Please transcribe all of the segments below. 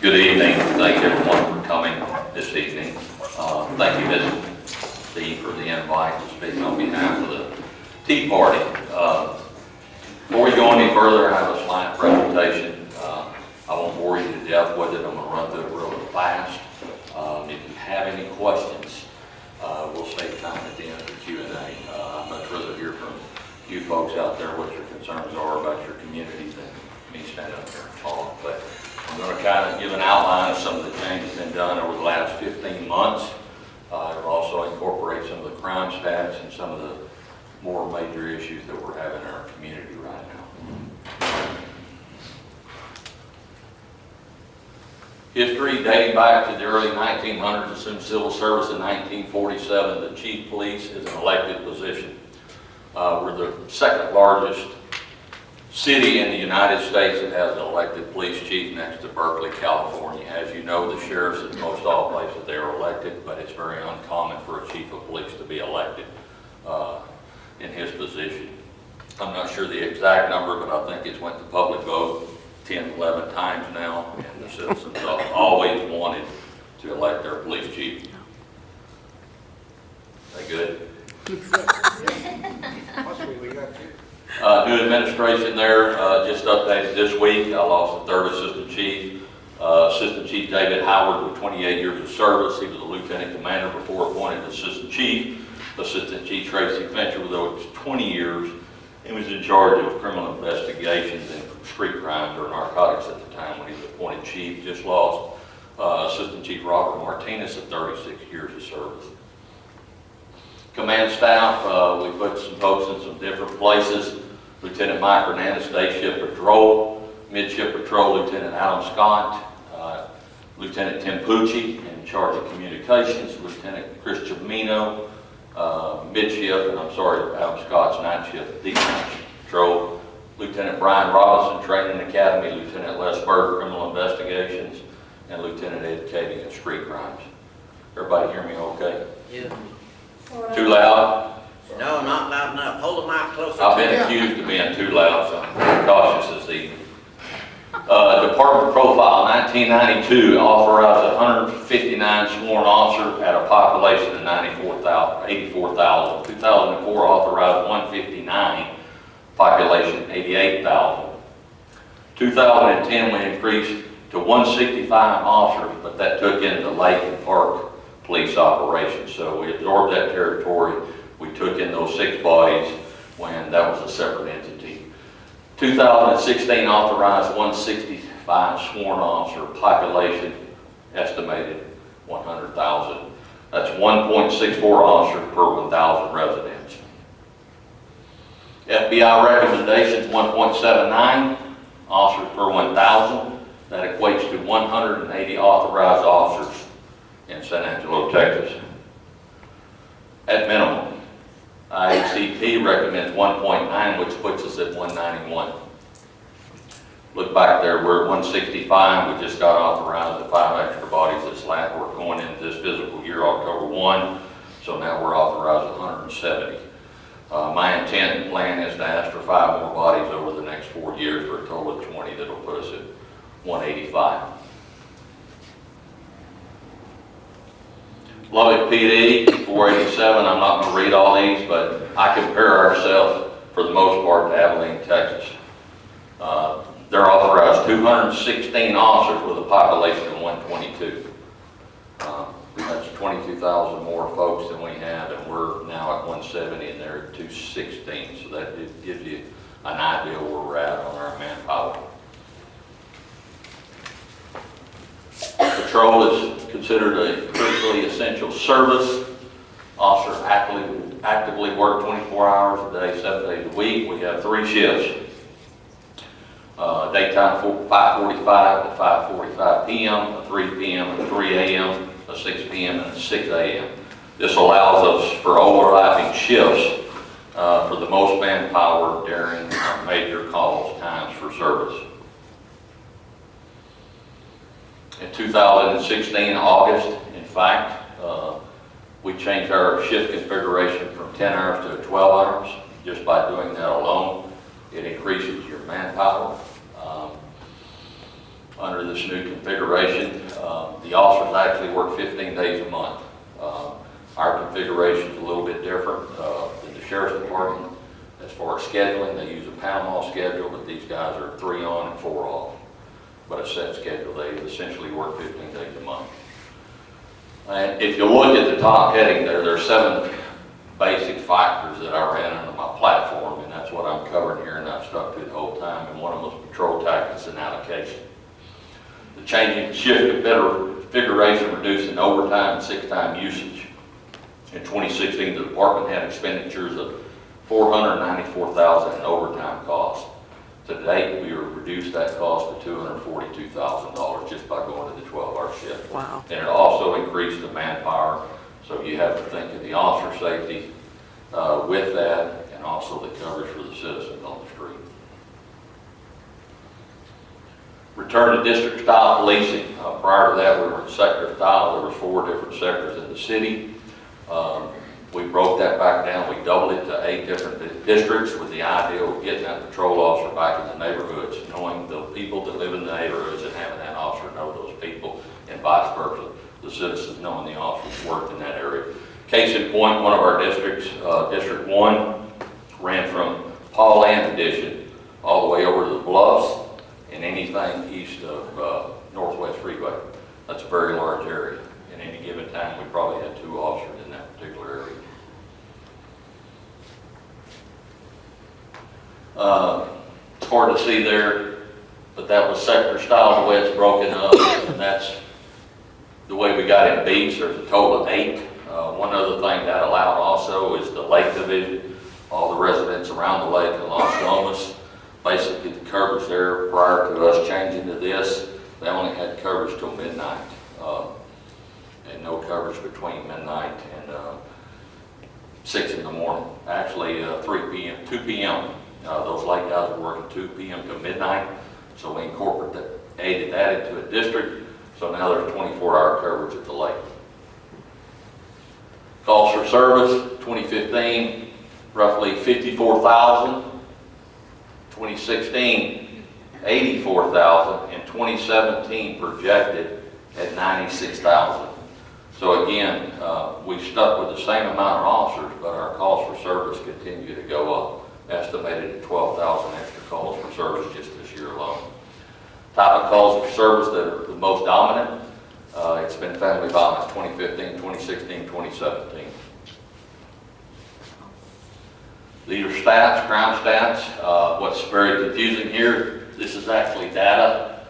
Good evening. Thank everyone for coming this evening. Thank you, Ms. Steve, for the invite to speak on behalf of the Tea Party. Before we go any further, I have a slide presentation. I won't bore you to death with it. I'm going to run through it really fast. If you have any questions, we'll save time at the end of the Q&A. I'd much rather hear from you folks out there what your concerns are about your community than me stand up here and talk. But I'm going to kind of give an outline of some of the changes that have been done over the last 15 months. It'll also incorporate some of the crime stats and some of the more major issues that we're having in our community right now. History dating back to the early 1900s, assumed civil service in 1947. The chief police is an elected position. We're the second largest city in the United States that has an elected police chief, next to Berkeley, California. As you know, the sheriffs in most all places they are elected, but it's very uncommon for a chief of police to be elected in his position. I'm not sure the exact number, but I think it's went to public vote 10, 11 times now, and the citizens have always wanted to elect their police chief. They good? New administration there, just updated this week. I lost the third assistant chief. Assistant Chief David Howard with 28 years of service. He was a lieutenant commander before appointed assistant chief. Assistant Chief Tracy Fincher with over 20 years. He was in charge of criminal investigations and street crimes or narcotics at the time when he was appointed chief. Just lost Assistant Chief Robert Martinez at 36 years of service. Command staff, we put some folks in some different places. Lieutenant Mike Hernandez, Day Ship Patrol. Midship Patrol, Lieutenant Adam Scott. Lieutenant Tim Pucci in charge of communications. Lieutenant Chris Cimino, midship, and I'm sorry, Adam Scott's night shift, deep night patrol. Lieutenant Brian Robinson, Training Academy. Lieutenant Les Berg, Criminal Investigations. And Lieutenant Ed Kading at Street Crimes. Everybody hear me okay? Yeah. Too loud? No, not loud enough. Hold the mic closer. I've been accused of being too loud, so I'm cautious this evening. Department profile, 1992, authorized 159 sworn officers at a population of 84,000. 2004, authorized 159, population 88,000. 2010, we increased to 165 officers, but that took in the Lake and Park police operations. So we absorbed that territory. We took in those 6 bodies when that was a separate entity. 2016 authorized 165 sworn officer, population estimated 100,000. That's 1.64 officers per 1,000 residents. FBI recommendations 1.79 officers per 1,000. That equates to 180 authorized officers in San Angelo, Texas. At minimum, IHCP recommends 1.9, which puts us at 191. Look back there, we're at 165. We just got authorized the 5 extra bodies this last. We're going into this fiscal year, October 1, so now we're authorized 170. My intent and plan is to ask for 5 more bodies over the next 4 years for a total of 20. That'll put us at 185. Lubbock PD, 487. I'm not going to read all these, but I compare ourselves, for the most part, to Abilene, Texas. They're authorized 216 officers with a population of 122. That's 22,000 more folks than we have, and we're now at 170, and they're at 216. So that gives you an idea where we're at on our manpower. Patrol is considered a critically essential service. Officers actively work 24 hours a day, 7 days a week. We have 3 shifts. Daytime 5:45 to 5:45 p.m., a 3 p.m., a 3 a.m., a 6 p.m., and a 6 a.m. This allows us for overlapping shifts for the most manpower during major calls, times for service. In 2016, August, in fact, we changed our shift configuration from 10 hours to 12 hours. Just by doing that alone, it increases your manpower. under this new configuration. The officers actually work 15 days a month. Our configuration is a little bit different than the Sheriff's Department. As far as scheduling, they use a Panama schedule, but these guys are 3 on and 4 off. But a set schedule, they essentially work 15 days a month. And if you look at the top heading there are 7 basic factors that I ran under my platform, and that's what I'm covering here, and I've stuck to it the whole time, and one of them was patrol tactics and allocation. The changing shift configuration reducing overtime and sick time usage. In 2016, the department had expenditures of $494,000 in overtime costs. To date, we have reduced that cost to $242,000 just by going to the 12-hour shift. Wow. And it also increased the manpower, so you have to think of the officer safety with that, and also the coverage for the citizens on the street. Return to district style policing. Prior to that, we were in sector style. There were 4 different sectors in the city. We broke that back down. We doubled it to 8 different districts with the idea of getting that patrol officer back in the neighborhoods, knowing the people that live in the neighborhoods and having that officer know those people, and vice versa, the citizens knowing the officers worked in that area. Case in point, one of our districts, District 1, ran from Paul Land Edition all the way over to the Bluffs and anything east of Northwest Freeway. That's a very large area. In any given time, we probably had 2 officers in that particular area. It's hard to see there, but that was sector style, the way it's broken up, and that's the way we got in beats. There's a total of 8. One other thing that allowed also is the lake division. All the residents around the lake in Los Lomas, basically the coverage there prior to us changing to this, they only had coverage till midnight, and no coverage between midnight and 6 in the morning. Actually 3 p.m., 2 p.m. Those lake guys were working 2 p.m. to midnight, so we incorporated that into a district, so now there's 24-hour coverage at the lake. Calls for service, 2015, roughly 54,000. 2016, 84,000, and 2017 projected at 96,000. So again, we've stuck with the same amount of officers, but our calls for service continue to go up, estimated at 12,000 extra calls for service just this year alone. Type of calls for service that are the most dominant, it's been family violence, 2015, 2016, 2017. These are stats, crime stats. What's very confusing here, this is actually data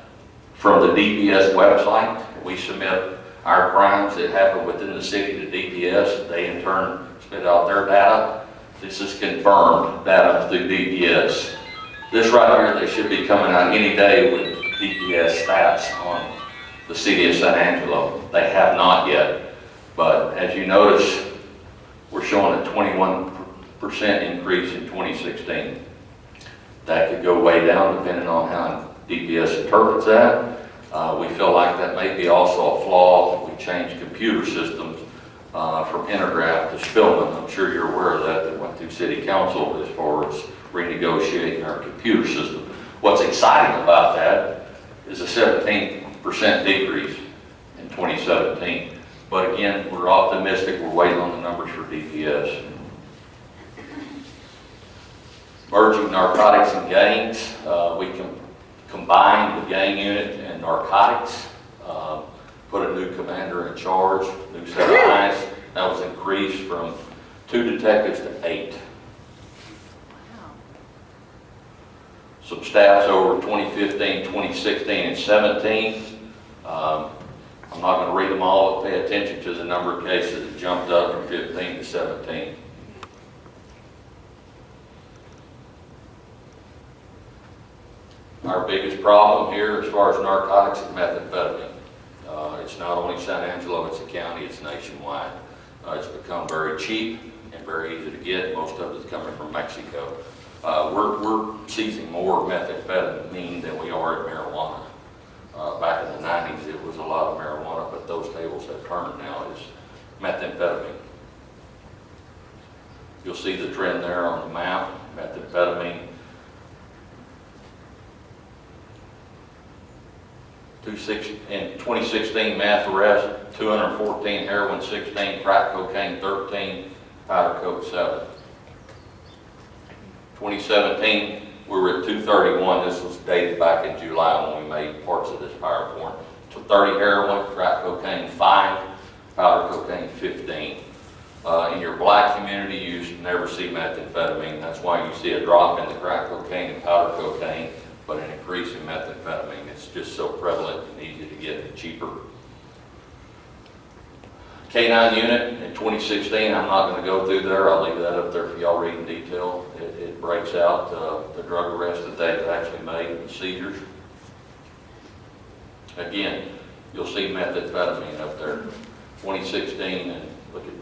from the DPS website. We submit our crimes that happen within the city to DPS. They in turn spit out their data. This is confirmed data through DPS. This right here, they should be coming out any day with DPS stats on the city of San Angelo. They have not yet, but as you notice, we're showing a 21% increase in 2016. That could go way down depending on how DPS interprets that. We feel like that may be also a flaw. We changed computer systems from Intergraph to Spillman. I'm sure you're aware of that. That went through City Council as far as renegotiating our computer system. What's exciting about that is a 17% decrease in 2017. But again, we're optimistic. We're waiting on the numbers for DPS. Merging narcotics and gangs, we can combine the gang unit and narcotics, put a new commander in charge, new set of eyes. That was increased from 2 detectives to 8. Wow. Some stats over 2015, 2016, and 17. I'm not going to read them all, but pay attention to the number of cases that jumped up from 15 to 17. Our biggest problem here as far as narcotics is methamphetamine. It's not only San Angelo, it's a county, it's nationwide. It's become very cheap and very easy to get. Most of it's coming from Mexico. We're seizing more methamphetamine than we are at marijuana. Back in the 90s, it was a lot of marijuana, but those tables have turned now. It's methamphetamine. You'll see the trend there on the map, methamphetamine. In 2016, meth arrest, 214, heroin 16, crack cocaine 13, powder coke 7. 2017, we were at 231. This was dated back in July when we made parts of this PowerPoint. 30 heroin, crack cocaine 5, powder cocaine 15. In your black community, you never see methamphetamine. That's why you see a drop in the crack cocaine and powder cocaine, but an increase in methamphetamine. It's just so prevalent and easy to get and cheaper. K-9 unit in 2016, I'm not going to go through there. I'll leave that up there for y'all read in detail. It breaks out the drug arrests that they've actually made and seizures. Again, you'll see methamphetamine up there. 2016, and look at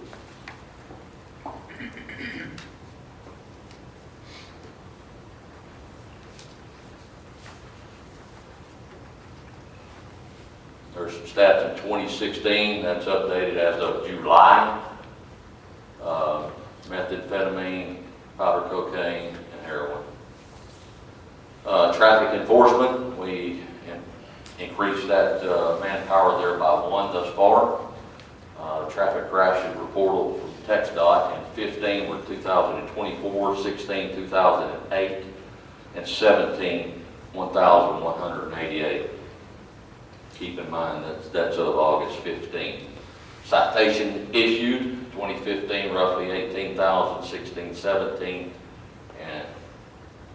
there's some stats in 2016, that's updated as of July. Methamphetamine, powder cocaine, and heroin. Traffic enforcement, we increased that manpower there by 1 thus far. Traffic crashes reported from TxDOT in 15 were 2024, 16, 2008, and 17, 1,188. Keep in mind that's of August 15. Citation issued, 2015, roughly 18,000, 16, 17, and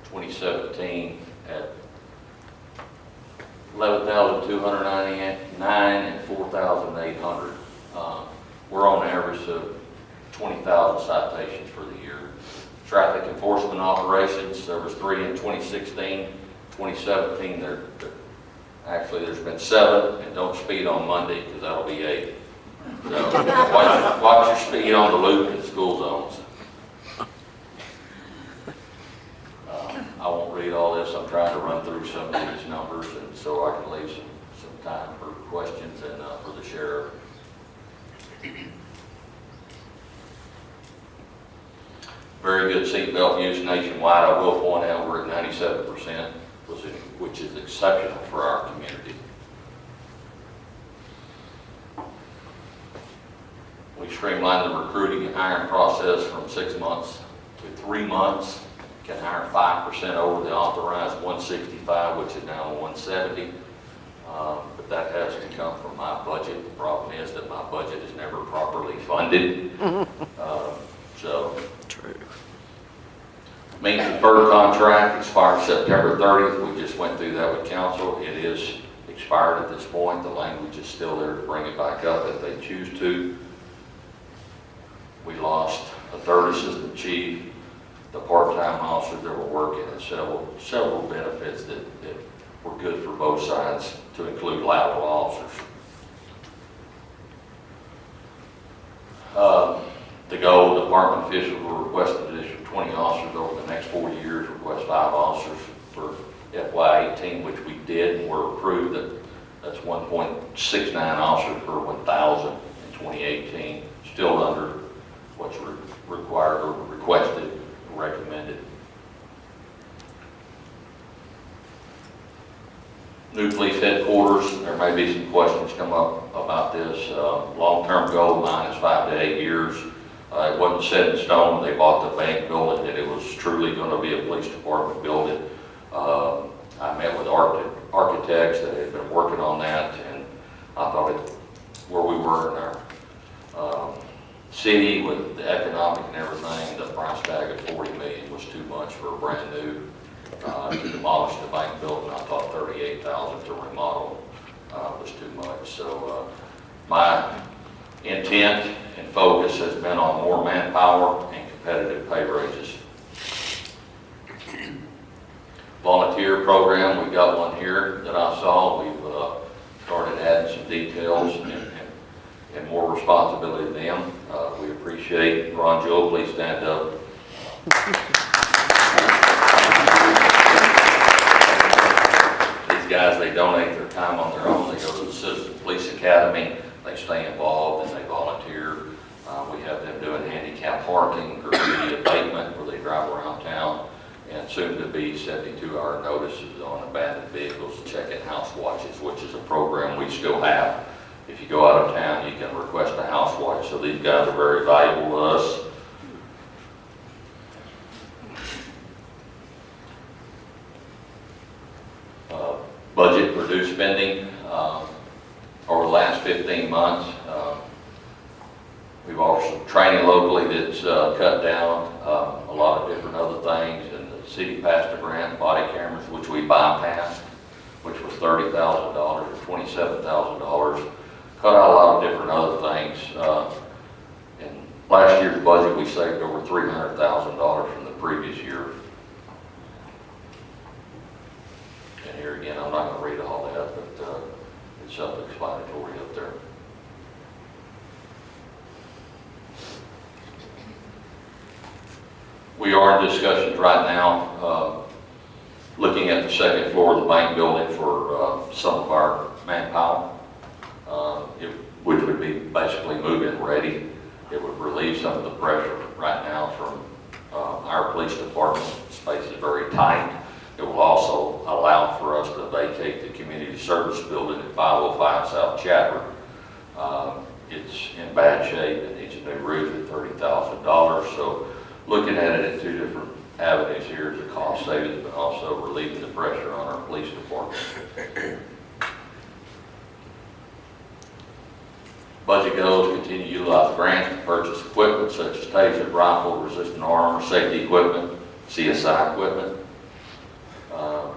2017 at 11,299 and 4,800. We're on average of 20,000 citations for the year. Traffic enforcement operations, there was 3 in 2016, 2017, actually there's been 7, and don't speed on Monday because that'll be 8. So watch your speed on the loop in school zones. I won't read all this. I'm trying to run through some of these numbers, and so I can leave some time for questions and for the sheriff. Very good seatbelt use nationwide. I will point out we're at 97%, which is exceptional for our community. We streamlined the recruiting and hiring process from 6 months to 3 months. Can hire 5% over the authorized 165, which is now 170. But that has to come from my budget. The problem is that my budget is never properly funded. True. Main deferred contract expires September 30th. We just went through that with council. It is expired at this point. The language is still there to bring it back up if they choose to. We lost a 3rd assistant chief, the part-time officers that were working, and several benefits that were good for both sides, to include lateral officers. The goal, department officials will request an additional 20 officers over the next 4 years, request 5 officers for FY18, which we did, and were approved. That's 1.69 officers per 1,000 in 2018, still under what's required or requested, recommended. New police headquarters, there may be some questions come up about this. Long-term goal of mine is 5 to 8 years. It wasn't set in stone when they bought the bank building that it was truly going to be a police department building. I met with architects that had been working on that, and I thought where we were in our city with the economic and everything, the price tag of $40 million was too much for a brand new to demolish the bank building. I thought $38,000 to remodel was too much. So my intent and focus has been on more manpower and competitive pay raises. Volunteer program, we got one here that I saw. We've started adding some details and more responsibility to them. We appreciate Ron Joe, please stand up. These guys, they donate their time on their own. They go to the Citizen Police Academy, they stay involved and they volunteer. We have them doing handicap parking, graffiti abatement where they drive around town and soon to be 72-hour notices on abandoned vehicles, checking house watches, which is a program we still have. If you go out of town, you can request a house watch. So these guys are very valuable to us. Budget reduced spending over the last 15 months. We've also training locally that's cut down, a lot of different other things, and the city passed a grant, body cameras, which we bypassed, which was $30,000 or $27,000. Cut out a lot of different other things. In last year's budget, we saved over $300,000 from the previous year. And here again, I'm not going to read all that, but it's self-explanatory up there. We are in discussions right now, looking at the second floor of the bank building for some of our manpower, which would be basically move-in ready. It would relieve some of the pressure right now from our police department. Space is very tight. It will also allow for us to vacate the community service building at 505 South Chapter. It's in bad shape. It needs a new roof at $30,000. So looking at it in two different avenues here is a cost savings, but also relieving the pressure on our police department. Budget goals: continue to utilize grants to purchase equipment such as taser, rifle, resistant armor, safety equipment, CSI equipment.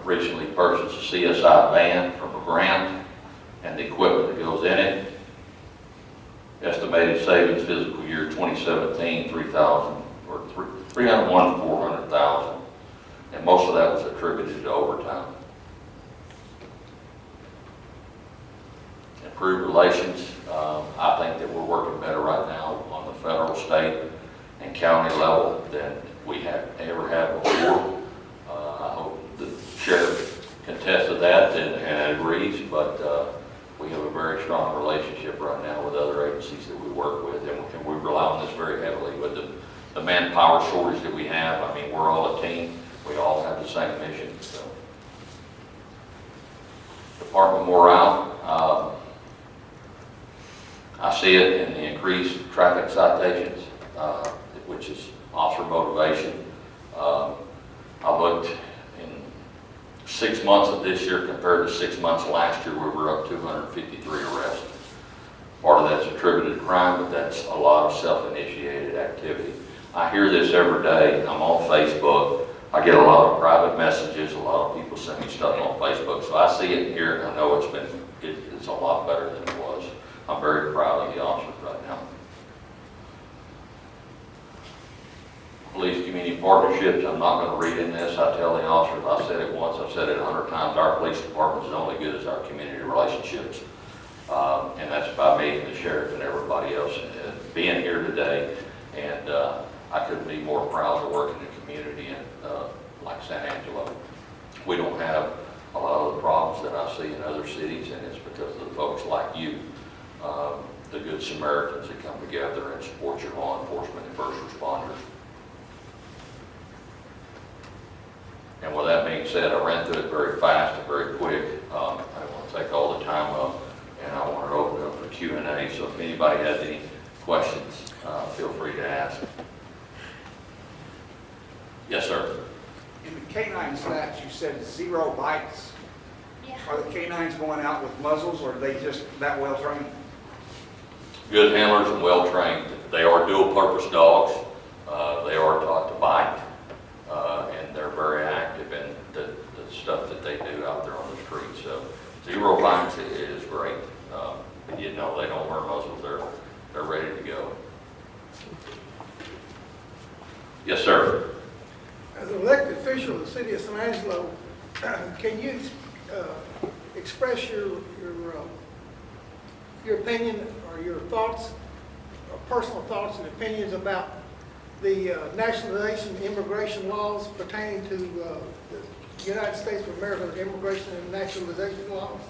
Recently purchased a CSI van from a grant and the equipment that goes in it. Estimated savings fiscal year 2017, $301 to $400,000, and most of that was attributed to overtime. Improved relations. I think that we're working better right now on the federal, state, and county level than we have ever had before. I hope the sheriff contested that and agrees, but we have a very strong relationship right now with other agencies that we work with, and we rely on this very heavily with the manpower shortage that we have. I mean, we're all a team. We all have the same mission. So. Department morale. I see it in the increased traffic citations, which is officer motivation. I looked in 6 months of this year compared to 6 months last year, where we're up 253 arrests. Part of that's attributed to crime, but that's a lot of self-initiated activity. I hear this every day. I'm on Facebook. I get a lot of private messages. A lot of people send me stuff on Facebook. So I see it here, and I know it's a lot better than it was. I'm very proud of the officers right now. Police community partnerships, I'm not going to read in this. I tell the officers, I've said it once, I've said it 100 times, our police department is only good as our community relationships. And that's by me and the sheriff and everybody else being here today. And I couldn't be more proud to work in a community like San Angelo. We don't have a lot of the problems that I see in other cities, and it's because of the folks like you, the good Samaritans that come together and support your law enforcement and first responders. And with that being said, I ran through it very fast and very quick. I don't want to take all the time up, and I want to open it up for Q&A. So if anybody has any questions, feel free to ask. Yes, sir. In the canine stats, you said 0 bites. Yeah. Are the canines going out with muzzles, or are they just that well trained? Good handlers and well trained. They are dual purpose dogs. They are taught to bite, and they're very active in the stuff that they do out there on the street. So 0 bites is great. But you know, they don't wear muzzles. They're ready to go. Your Yes, sir. As an elected official of the city of San Angelo, can you express your opinion or your thoughts, or personal thoughts and opinions about the nationalization immigration laws pertaining to the United States of America's immigration and naturalization laws?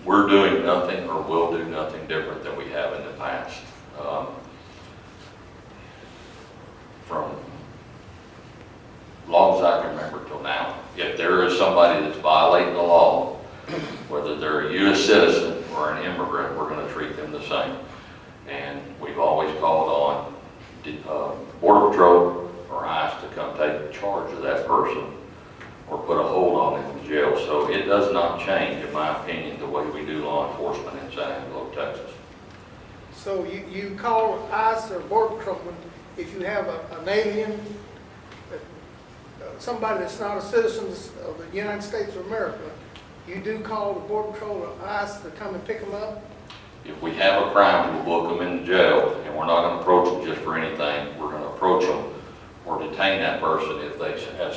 We're doing nothing or will do nothing different than we have in the past. From somebody that's violating the law, whether they're a U.S. citizen or an immigrant, we're going to treat them the same. And we've always called on Border Patrol or ICE to come take charge of that person or put a hold on him in jail. So it does not change, in my opinion, the way we do law enforcement in San Angelo, Texas. So you call ICE or Border Patrol if you have an alien, somebody that's not a citizen of the United States of America, you do call the Border Patrol or ICE to come and pick them up? If we have a crime, we'll book them in jail, and we're not going to approach them just for anything. We're going to approach them or detain that person if they have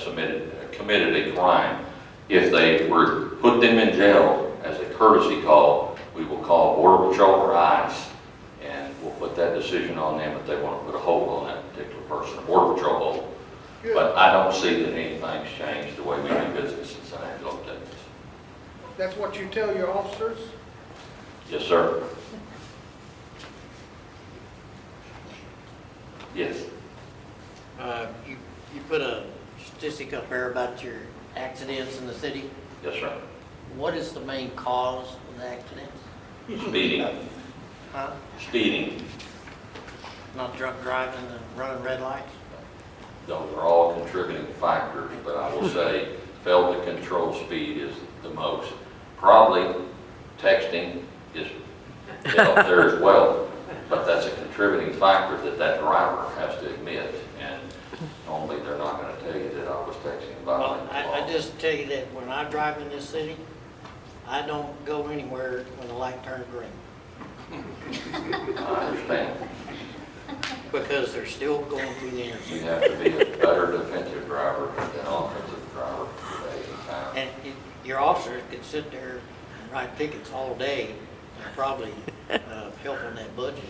committed a crime. If they were put them in jail as a courtesy call, we will call Border Patrol or ICE, and we'll put that decision on them if they want to put a hold on that particular person, a Border Patrol hold. Good. But I don't see that anything's changed the way we do business in San Angelo, Texas. That's what you tell your officers? Yes, sir. Yes. You put a statistic up there about your accidents in the city. Yes, sir. What is the main cause of the accidents? Speeding. Huh? Speeding. Not drunk driving and running red lights? Those are all contributing factors, but I will say failed to control speed is the most. Probably texting is up there as well, but that's a contributing factor that driver has to admit, and normally they're not going to tell you that I was texting Well, about I just tell you that when I drive in this city, I don't go anywhere when the light turns green. I understand. Because they're still going through the You intersection. have to be a better defensive driver than offensive driver today in time. And your officers could sit there and write tickets all day and probably help on that budget.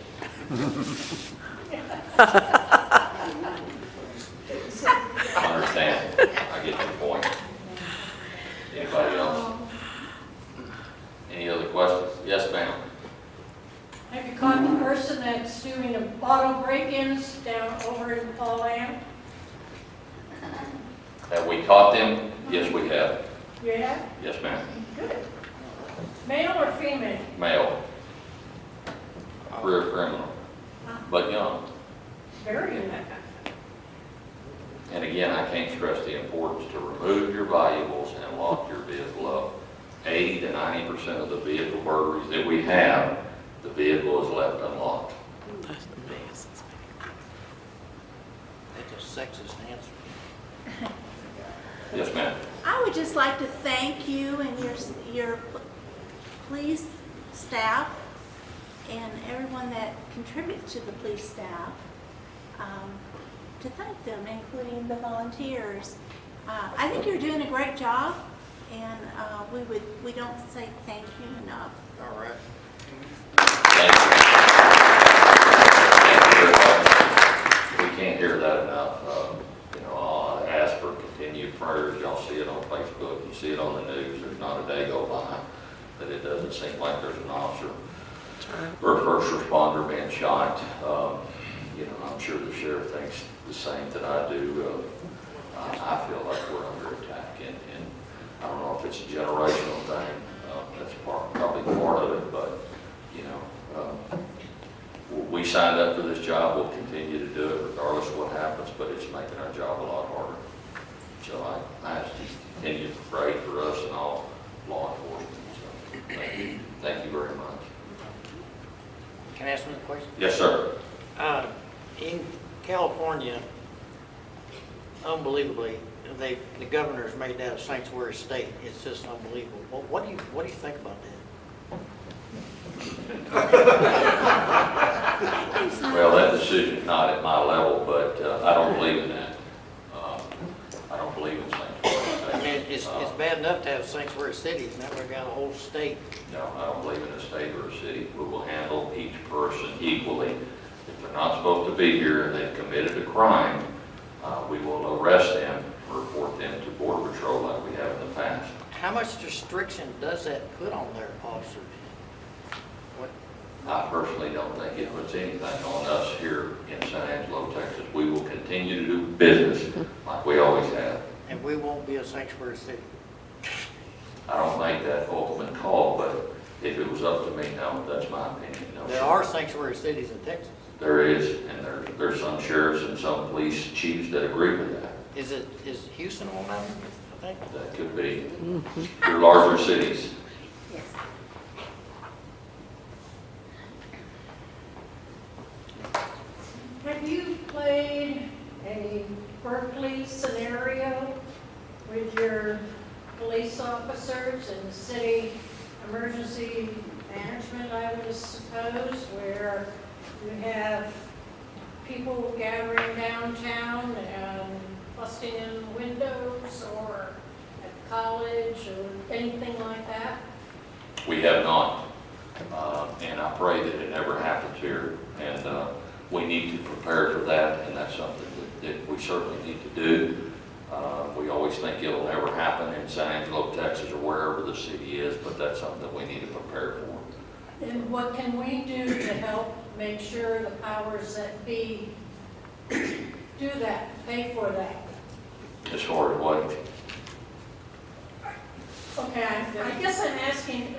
I understand. I get your point. Anybody else? Any other questions? Yes, ma'am. Have you caught the person that's doing the auto break-ins down over in Fall Land? Have we caught them? Yes, we have. You have? Yes, ma'am. Good. Male or female? Male. Career criminal, but young. Very young. And again, I can't stress the importance to remove your valuables and lock your vehicle up. 80 to 90% of the vehicle burglaries that we have, the vehicle is left unlocked. That's a sexist answer. Yes, ma'am. I would just like to thank you and your police staff and everyone that contributes to the police staff, to thank them, including the volunteers. I think you're doing a great job, and we don't say thank you enough. All right. Thank you. Thank you very much. We can't hear that enough. I'll ask for continued prayers. Y'all see it on Facebook, you see it on the news. There's not a day go by that it doesn't seem like there's an officer or a first responder being shot. I'm sure the sheriff thinks the same that I do. I feel like we're under attack, and I don't know if it's a generational thing. That's probably part of it, but we signed up for this job. We'll continue to do it regardless of what happens, but it's making our job a lot harder. So I ask you to continue to pray for us and all law enforcement. So thank you. Thank you very much. Can I ask another question? Yes, sir. In California, unbelievably, the governor's made that a sanctuary state. It's just unbelievable. What do you think about that? Well, that decision's not at my level, but I don't believe in that. I don't believe in sanctuary. I mean, it's bad enough to have sanctuary cities. Now we've got a whole state. No, I don't believe in a state or a city. We will handle each person equally. If they're not supposed to be here and they've committed a crime, we will arrest them, report them to Border Patrol like we have in the past. How much restriction does that put on their officers? I personally don't think it puts anything on us here in San Angelo, Texas. We will continue to do business like we always have. And we won't be a sanctuary city. I don't make that ultimate call, but if it was up to me, no, that's my opinion. No, There sir. are sanctuary cities in Texas. There is, and there's some sheriffs and some police chiefs that agree with that. Is Houston one of them, I think? That could be your larger cities. Yes. Have you played a Berkeley scenario with your police officers and the city emergency management, I would suppose, where you have people gathering downtown and busting in windows or at college or anything like that? We have not, and I pray that it never happens here. And we need to prepare for that, and that's something that we certainly need to do. We always think it'll never happen in San Angelo, Texas, or wherever the city is, but that's something that we need to prepare for. And what can we do to help make sure the powers that be do that, pay for that? As far as what? Okay, I guess I'm asking,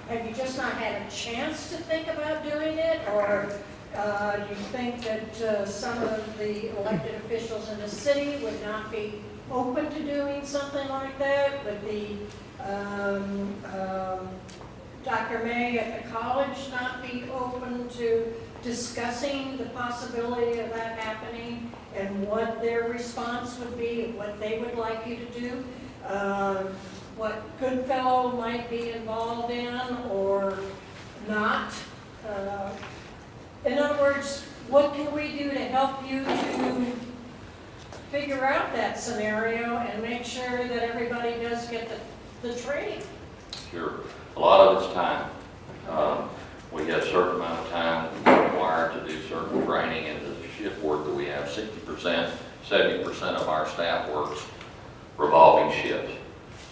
have you just not had a chance to think about doing it? Or do you think that some of the elected officials in the city would not be open to doing something like that? Would the Dr. May at the college not be open to discussing the possibility of that happening and what their response would be, and what they would like you to do? What Goodfellow might be involved in or not? In other words, what can we do to help you to figure out that scenario and make sure that everybody does get the training? Sure. A lot of it's time. We have a certain amount of time required to do certain training, and the shift work that we have, 60%, 70% of our staff works revolving shifts.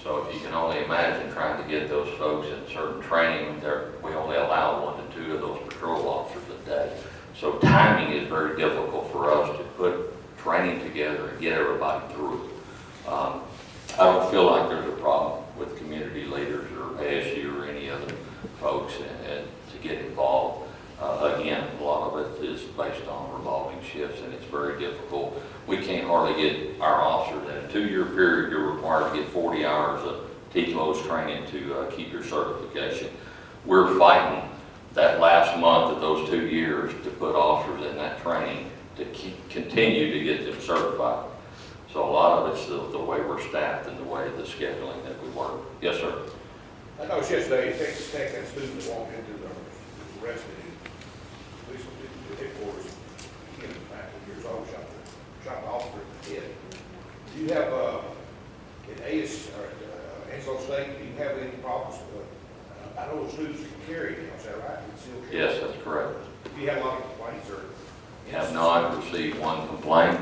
So if you can only imagine trying to get those folks in certain training, we only allow 1 to 2 of those patrol officers a day. So timing is very difficult for us to put training together and get everybody through it. I don't feel like there's a problem with community leaders or ASU or any other folks and to get involved. Again, a lot of it is based on revolving shifts, and it's very difficult. We can't hardly get our officers in a 2-year period. You're required to get 40 hours of T-close training to keep your certification. We're fighting that last month of those 2 years to put officers in that training to continue to get them certified. So a lot of it's the way we're staffed and the way the scheduling that we work. Yes, sir. I noticed yesterday, Texas Tech, that student that walked into the arrested in police headquarters, 19 years old, shot the officer in the head. Do you have, in AS, or Angelo State, do you have any problems with, I know the students can carry now, is that right? Can still carry? Yes, that's correct. Do you have a lot of complaints or? Have not received one complaint.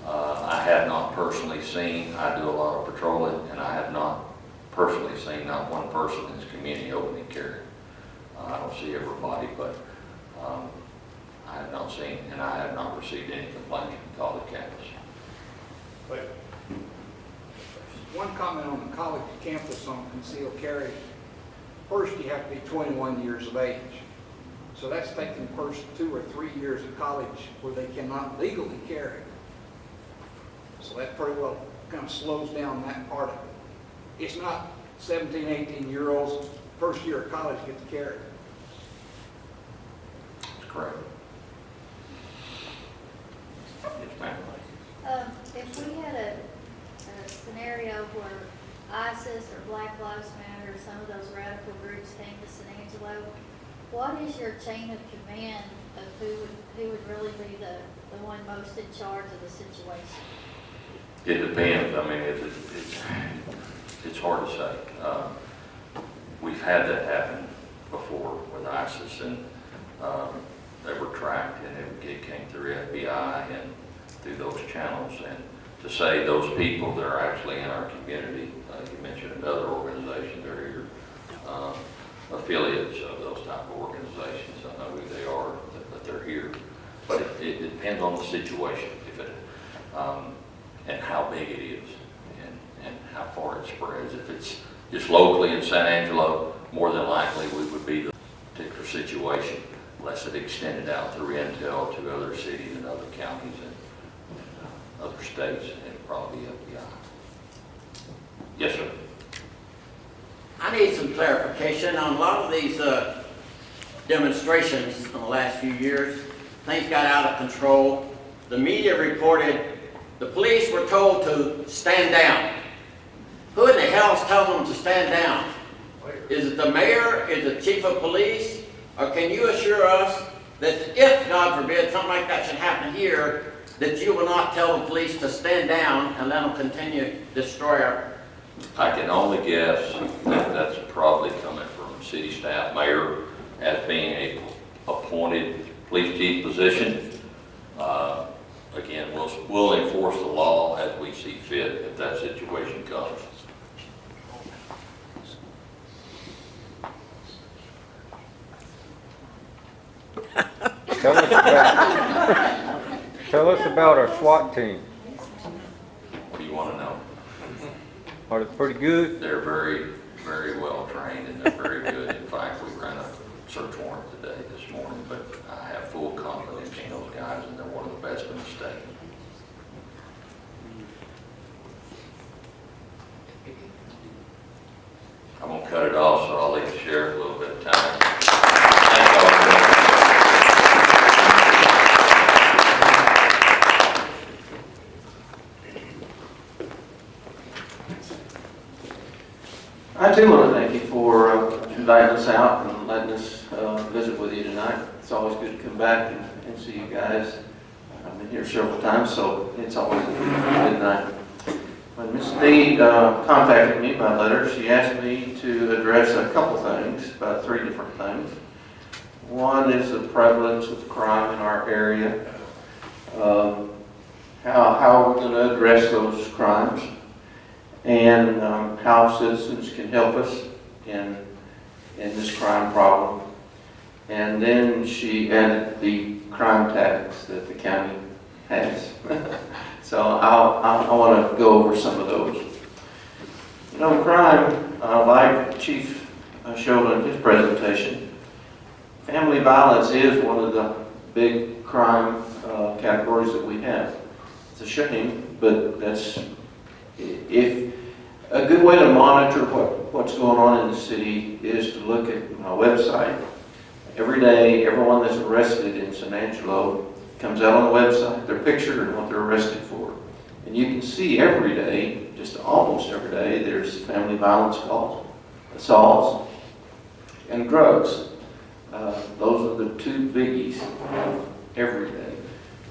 I have not personally seen, I do a lot of patrolling, and I have not personally seen not one person in this community openly carry. I don't see everybody, but I have not seen, and I have not received any complaints from college campus. But one comment on the college campus on concealed carry. First, you have to be 21 years of age. So that's taking the first 2 or 3 years of college where they cannot legally carry. So that pretty well kind of slows down that part of it. It's not 17, 18-year-olds, first year of college get to carry. That's correct. Yes, ma'am. If we had a scenario where ISIS or Black Lives Matter, some of those radical groups came to San Angelo, what is your chain of command of who would really be the one most in charge of the situation? It depends. I mean, it's hard to say. We've had that happen before with ISIS, and they were tracked, and it came through FBI and through those channels. And to say those people that are actually in our community, you mentioned another organization, they're here, affiliates of those type of organizations. I know who they are, but they're here. But it depends on the situation, if it, and how big it is, and how far it spreads. If it's just locally in San Angelo, more than likely we would be the particular situation, unless it extended out through intel to other cities and other counties and other states, and it'd probably be FBI. Yes, sir. I need some clarification on a lot of these demonstrations in the last few years. Things got out of control. The media reported the police were told to stand down. Who in the hell is telling them to stand down? Is it the mayor? Is it chief of police? Or can you assure us that if, God forbid, something like that should happen here, that you will not tell the police to stand down and let them continue to destroy our... I can only guess that that's probably coming from city staff, mayor, as being a appointed police chief position. Again, we'll enforce the law as we see fit if that situation comes. Tell us about our SWAT team. What do you want to know? Are they pretty good? They're very, very well trained and they're very good. In fact, we ran a search warrant today, this morning, but I have full confidence in those guys and they're one of the best in the state. I'm gonna cut it off, so I'll leave the sheriff a little bit of time. Thank y'all. I too want to thank you for inviting us out and letting us visit with you tonight. It's always good to come back and see you guys. I've been here several times, so it's always a good night. When Ms. Meade contacted me by letter, she asked me to address a couple things, about 3 different things. One is the prevalence of crime in our area, how we're going to address those crimes, and how citizens can help us in this crime problem. And then she added the crime tax that the county has. So I want to go over some of those. You know, crime, like Chief showed in his presentation, family violence is one of the big crime categories that we have. It's a shame, but that's, if a good way to monitor what's going on in the city is to look at my website. Every day, everyone that's arrested in San Angelo comes out on the website, their picture and what they're arrested for. And you can see every day, just almost every day, there's family violence calls, assaults, and drugs. Those are the 2 biggies every day.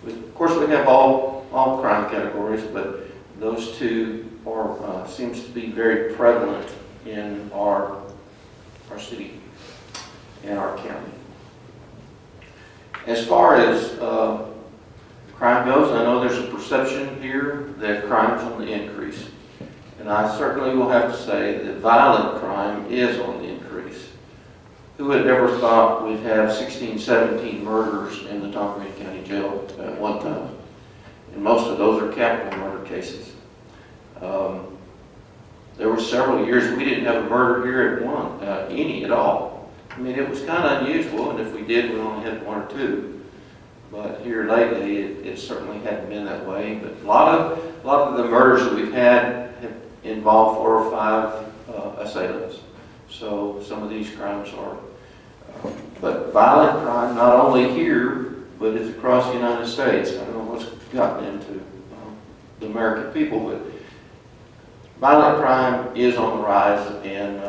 Of course, we have all crime categories, but those 2 are seems to be very prevalent in our city and our county. As far as crime goes, I know there's a perception here that crime's on the increase. And I certainly will have to say that violent crime is on the increase. Who would ever thought we'd have 16, 17 murders in the Tom Green County Jail at one time? And most of those are capital murder cases. There were several years we didn't have a murder here at any at all. I mean, it was kind of unusual, and if we did, we only had 1 or 2. But here lately, it certainly hadn't been that way. But a lot of the murders that we've had have involved 4 or 5 assailants. So some of these crimes are, but violent crime, not only here, but it's across the United States. I don't know what's gotten into the American people, but violent crime is on the rise, and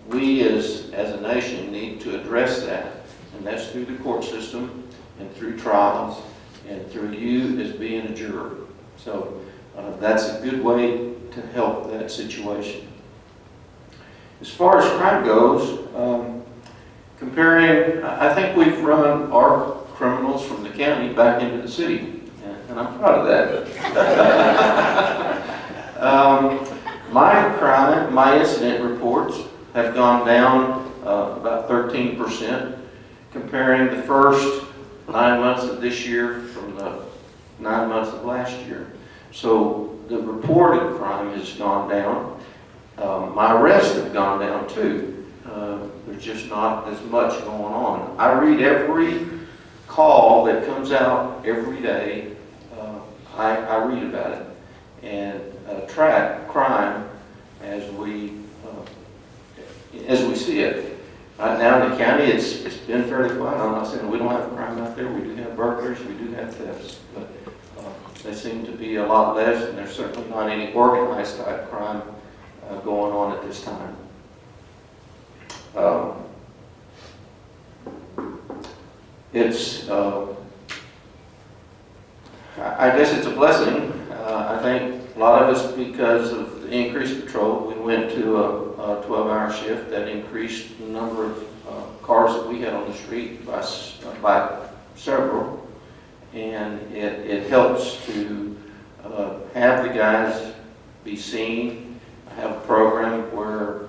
we as a nation need to address that, and that's through the court system and through trials and through you as being a juror. So that's a good way to help that situation. As far as crime goes, comparing, I think we've run our criminals from the county back into the city, and I'm proud of that. My incident reports have gone down about 13%, comparing the first 9 months of this year from the 9 months of last year. So the reported crime has gone down, My arrests have gone down too. There's just not as much going on. I read every call that comes out every day. I read about it and track crime as we see it. Right now in the county, it's been fairly quiet. I'm not saying we don't have crime out there. We do have burglaries, we do have thefts, but they seem to be a lot less, and there's certainly not any organized type crime going on at this time. I guess it's a blessing. I think a lot of us, because of the increased patrol, we went to a 12-hour shift that increased the number of cars that we had on the street by several, and it helps to have the guys be seen. I have a program where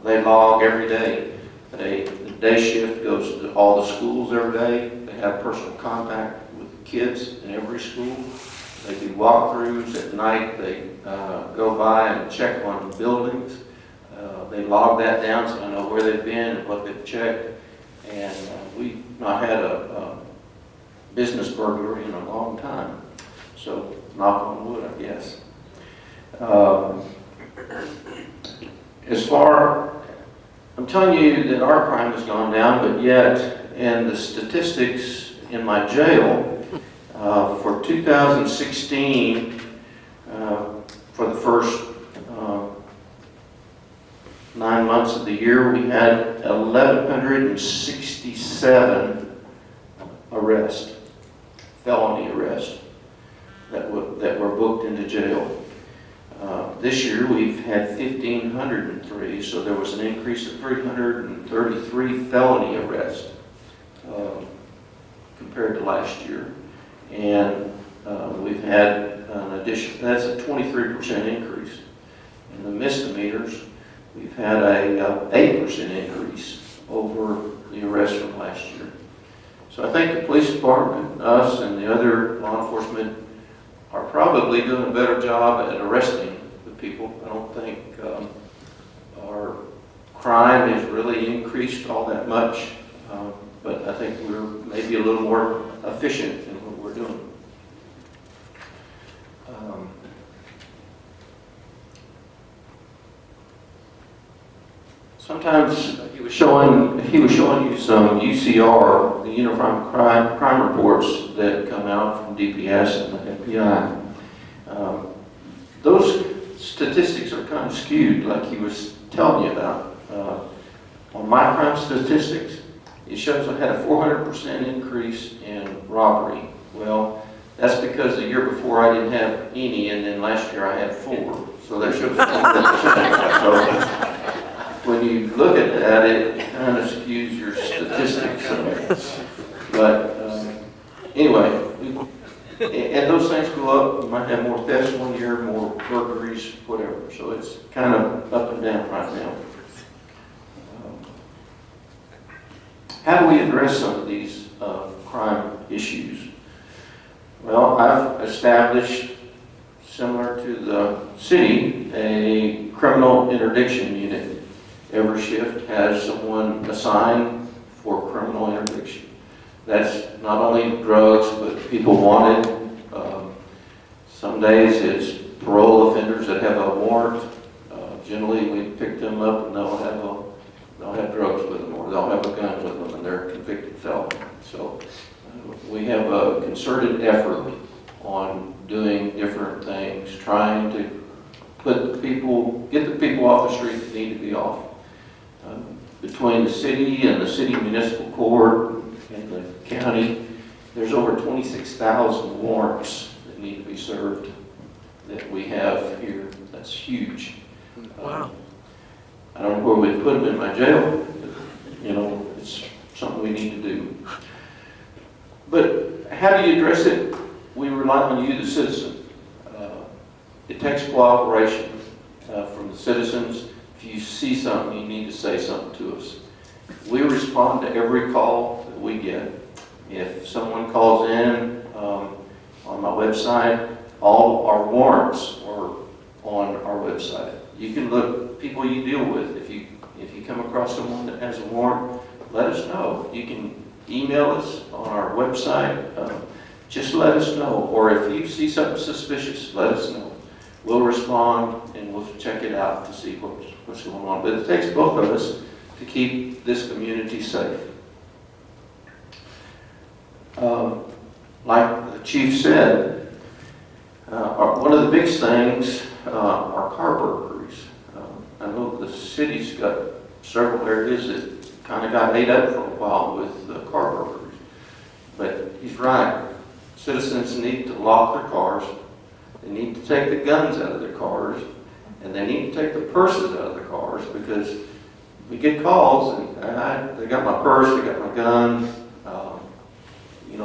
they log every day. The day shift goes to all the schools every day. They have personal contact with kids in every school. They do walkthroughs at night. They go by and check on buildings. They log that down so I know where they've been and what they've checked. And we've not had a business burglary in a long time. So knock on wood, I guess. I'm telling you that our crime has gone down, but yet in the statistics in my jail for 2016, for the first 9 months of the year, we had 1,167 arrests, felony arrests, that were booked into jail. This year we've had 1,503, so there was an increase of 333 felony arrests compared to last year. And we've had an addition, that's a 23% increase. In the misdemeanors, we've had a 8% increase over the arrests from last year. So I think the police department, us, and the other law enforcement are probably doing a better job at arresting the people. I don't think our crime has really increased all that much, but I think we're maybe a little more efficient in what we're doing. Sometimes he was showing you some UCR, the Uniform Crime Reports that come out from DPS and the FBI. Those statistics are kind of skewed, like he was telling you about. On my crime statistics, it shows I had a 400% increase in robbery. Well, that's because the year before I didn't have any, and then last year I had 4. So that shows so when you look at that, it kind of skews your statistics. But anyway, and those things go up. You might have more thefts one year, more burglaries, whatever. So it's kind of up and down right now. How do we address some of these crime issues? Well, I've established, similar to the city, a criminal interdiction unit. Every shift has someone assigned for criminal interdiction. That's not only drugs, but people wanted. Some days it's parole offenders that have a warrant. Generally, we pick them up and they'll have drugs with them, or they'll have a gun with them, and they're a convicted felon. So we have a concerted effort on doing different things, trying to get the people off the street that need to be off. Between the city and the city municipal court and the county, there's over 26,000 warrants that need to be served that we have here. That's huge. Wow. I don't know where we'd put them in my jail. It's something we need to do. But how do you address it? We rely on you, the citizen. It takes cooperation from the citizens. If you see something, you need to say something to us. We respond to every call that we get. If someone calls in on my website, all our warrants are on our website. You can look people you deal with. If you come across someone that has a warrant, let us know. You can email us on our website. Just let us know. Or if you see something suspicious, let us know. We'll respond and we'll check it out to see what's going on. But it takes both of us to keep this community safe. Like the chief said, one of the biggest things are car burglaries. I know the city's got several areas that kind of got ate up for a while with car burglaries. But he's right. Citizens need to lock their cars. They need to take the guns out of their cars. And they need to take the purses out of their cars, because we get calls and they got my purse, they got my gun.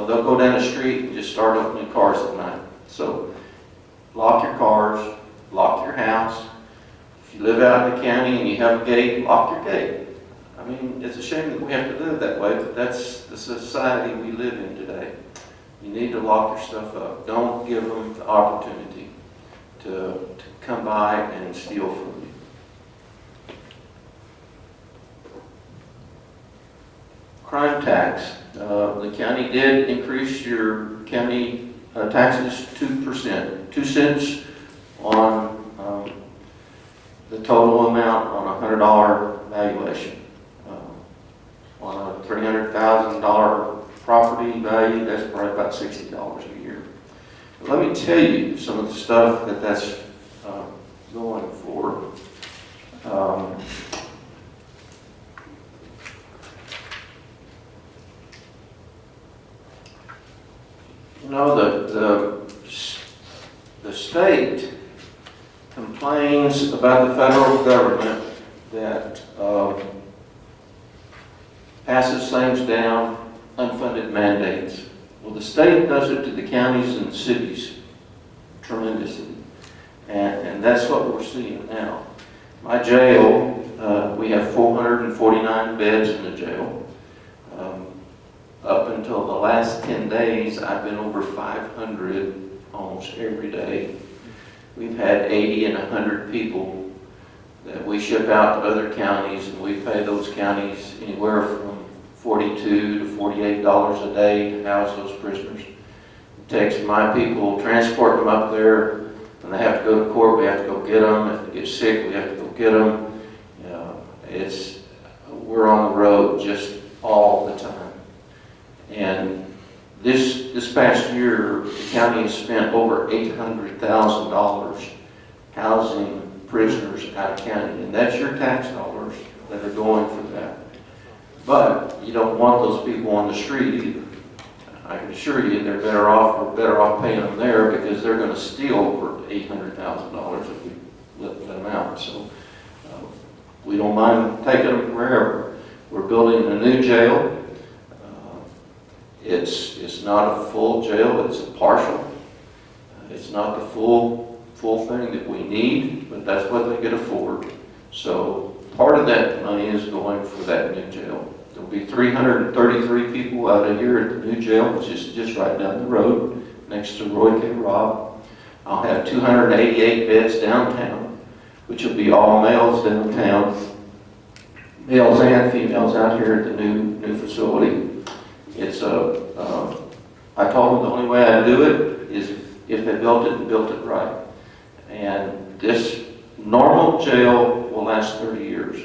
They'll go down the street and just start opening cars at night. So lock your cars, lock your house. If you live out in the county and you have a gate, lock your gate. I mean, it's a shame that we have to live that way, but that's the society we live in today. You need to lock your stuff up. Don't give them the opportunity to come by and steal from you. Crime tax. The county did increase your county taxes 2%, 2 cents on the total amount on a $100 valuation. On a $300,000 property value, that's probably about $60 a year. But let me tell you some of the stuff that's going for. The state complains about the federal government that passes things down, unfunded mandates. Well, the state does it to the counties and cities tremendously, and that's what we're seeing now. My jail, we have 449 beds in the jail. Up until the last 10 days, I've been over 500 almost every day. We've had 80 and 100 people that we ship out to other counties, and we pay those counties anywhere from $42 to $48 a day to house those prisoners. It takes my people, transport them up there. When they have to go to court, we have to go get them. If they get sick, we have to go get them. We're on the road just all the time. And this past year, the county has spent over $800,000 housing prisoners out of county, and that's your tax dollars that are going for that. But you don't want those people on the street either. I can assure you they're better off. We're better off paying them there, because they're going to steal over $800,000 if we let them out. So we don't mind taking them wherever. We're building a new jail. It's not a full jail, it's a partial. It's not the full thing that we need, but that's what they can afford. So part of that money is going for that new jail. There'll be 333 people out of here at the new jail, which is just right down the road next to Roy K. Robb. I'll have 288 beds downtown, which will be all males downtown, males and females out here at the new facility. I told them the only way I'd do it is if they built it and built it right. And this normal jail will last 30 years.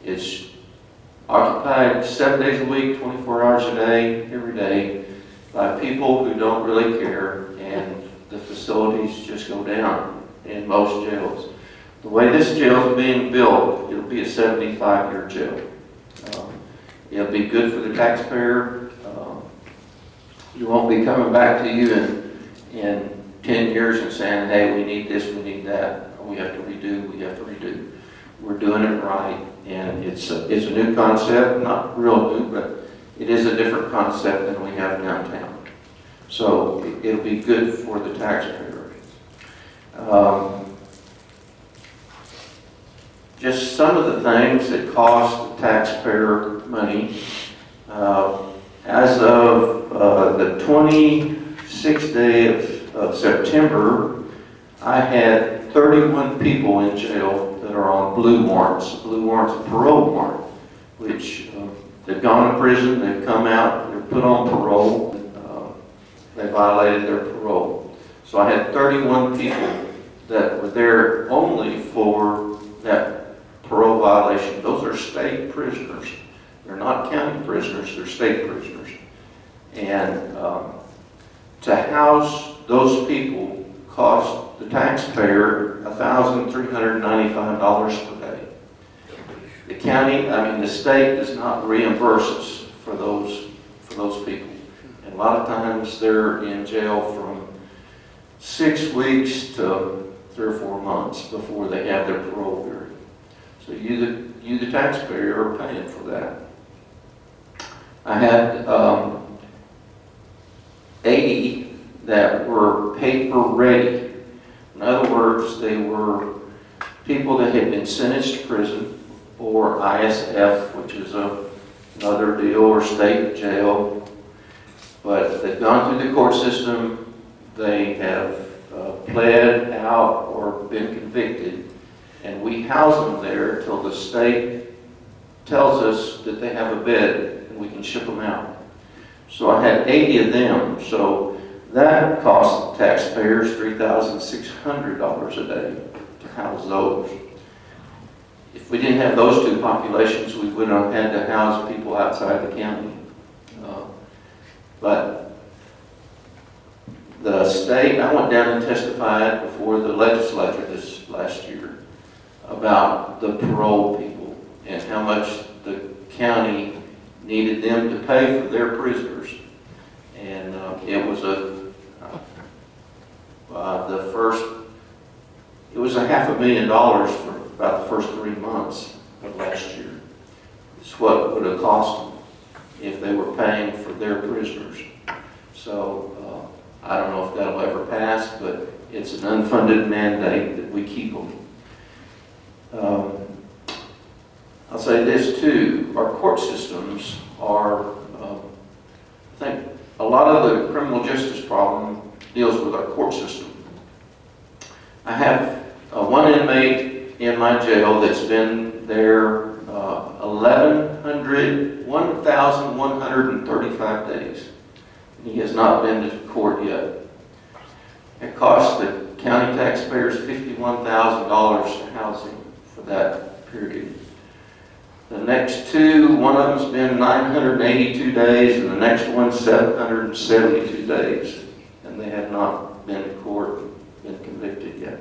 It's occupied 7 days a week, 24 hours a day, every day, by people who don't really care, and the facilities just go down in most jails. The way this jail is being built, it'll be a 75-year jail. It'll be good for the taxpayer. You won't be coming back to you in 10 years and saying, hey, we need this, we need that, we have to redo. We're doing it right, and it's a new concept, not real new, but it is a different concept than we have downtown. So it'll be good for the taxpayer. Just some of the things that cost the taxpayer money. As of the 26th day of September, I had had 31 people in jail that are on blue warrants. Blue warrant's a parole warrant, which they've gone to prison, they've come out, they're put on parole, they violated their parole. So I had 31 people that were there only for that parole violation. Those are state prisoners. They're not county prisoners, they're state prisoners. And to house those people cost the taxpayer $1,395 per day. The county, the state does not reimburse us for those people. And a lot of times they're in jail from 6 weeks to 3 or 4 months before they have their parole hearing. So you the taxpayer, are paying for that. I had 80 that were paper ready. In other words, they were people that had been sentenced to prison or ISF, which is another deal, or state jail. But they've gone through the court system, they have pled out or been convicted, and we house them there till the state tells us that they have a bed and we can ship them out. So I had 80 of them, so that cost the taxpayers $3,600 a day to house those. If we didn't have those two populations, we would have had to house people outside the county. But the state, I went down and testified before the legislature this last year about the parole people and how much the county needed them to pay for their prisoners. And it was $500,000 for about the first 3 months of last year. It's what it would have cost them if they were paying for their prisoners. So I don't know if that'll ever pass, but it's an unfunded mandate that we keep them. I'll say this too, our court systems are, I think a lot of the criminal justice problem deals with our court system. I have one inmate in my jail that's been there 1,135 days. He has not been to court yet. It cost the county taxpayers $51,000 to house him for that period. The next two, one of them's been 982 days and the next one 772 days. And they have not been to court and been convicted yet.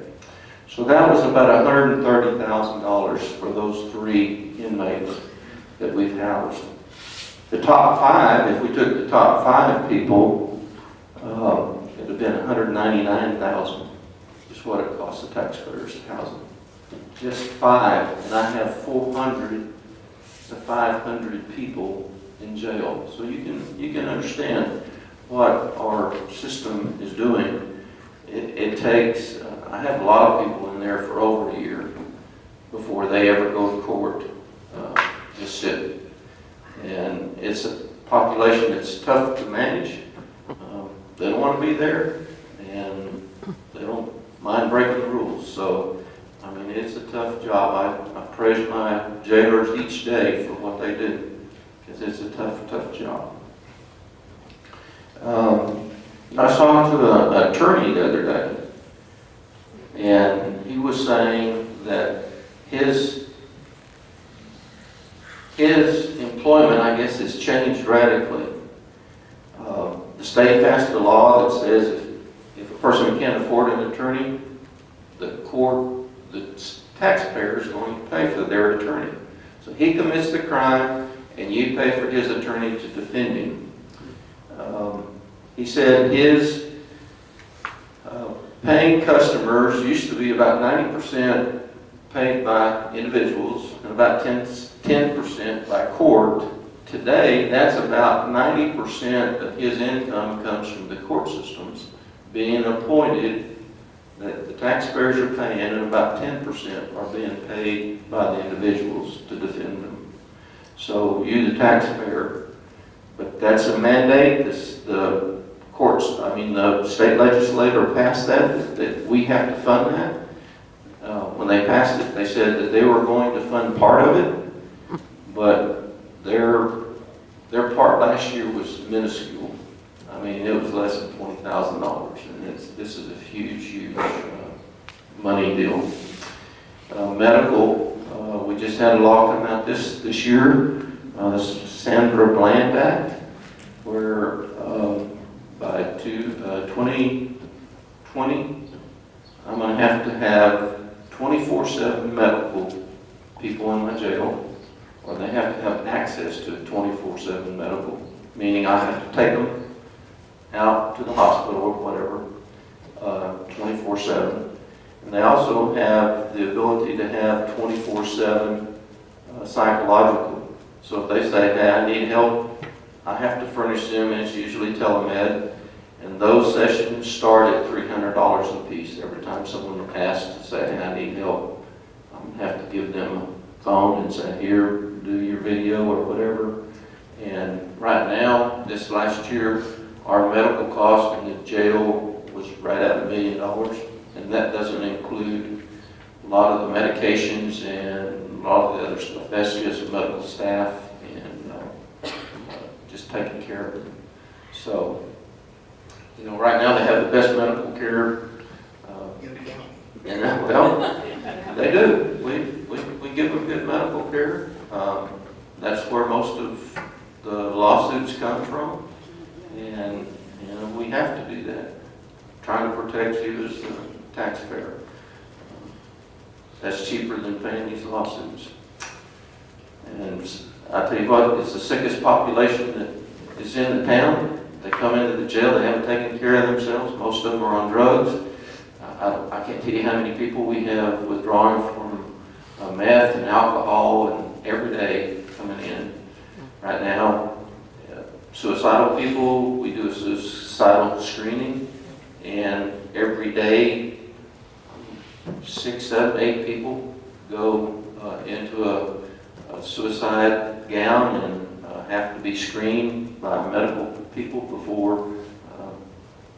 So that was about $130,000 for those 3 inmates that we've housed. The top 5, if we took the top 5 people, it would have been $199,000 is what it costs the taxpayers to house them. Just 5, and I have 400 to 500 people in jail. So you can understand what our system is doing. It takes, I have a lot of people in there for over a year before they ever go to court, just sit. And it's a population that's tough to manage. They don't want to be there, and they don't mind breaking the rules. So, it's a tough job. I praise my jailers each day for what they do, because it's a tough job. I was talking to an attorney the other day, and he was saying that his employment, I guess, has changed radically. The state passed a law that says if a person can't afford an attorney, the taxpayer is going to pay for their attorney. So he commits the crime, and you pay for his attorney to defend him. He said his paying customers used to be about 90% paid by individuals and about 10% by court. Today, that's about 90% of his income comes from the court systems being appointed that the taxpayers are paying, and about 10% are being paid by the individuals to defend them. So you, the taxpayer, but that's a mandate. The courts, the state legislature passed that we have to fund that. when they passed it, they said that they were going to fund part of it, but their part last year was minuscule. I mean, it was less than $20,000, and this is a huge money deal. Medical, we just had a law come out this year, the Sandra Bland Act, where by 2020, I'm going to have 24/7 medical people in my jail, or they have to have access to 24/7 medical, meaning I have to take them out to the hospital or whatever, 24/7. And they also have the ability to have 24/7 psychological. So if they say, hey, I need help, I have to furnish them, and it's usually telemed. And those sessions start at $300 a piece. Every time someone asks to say, hey, I need help, I'm going to have to give them a phone and say, here, do your video or whatever. And right now, this last year, our medical cost in the jail was right at $1 million. And that doesn't include a lot of the medications and a lot of the other stuff. That's just medical staff and just taking care of them. So, you know, right now they have the best medical care. And well, they do. We give them good medical care. That's where most of the lawsuits come from. And, you know, we have to do that. Trying to protect you as the taxpayer. That's cheaper than paying these lawsuits. And I tell you what, it's the sickest population that is in the town. They come into the jail, they haven't taken care of themselves. Most of them are on drugs. I can't tell you how many people we have withdrawing from meth and alcohol and every day coming in. Right now, suicidal people, we do a suicidal screening, and every day 6, 7, 8 people go into a suicide gown and have to be screened by medical people before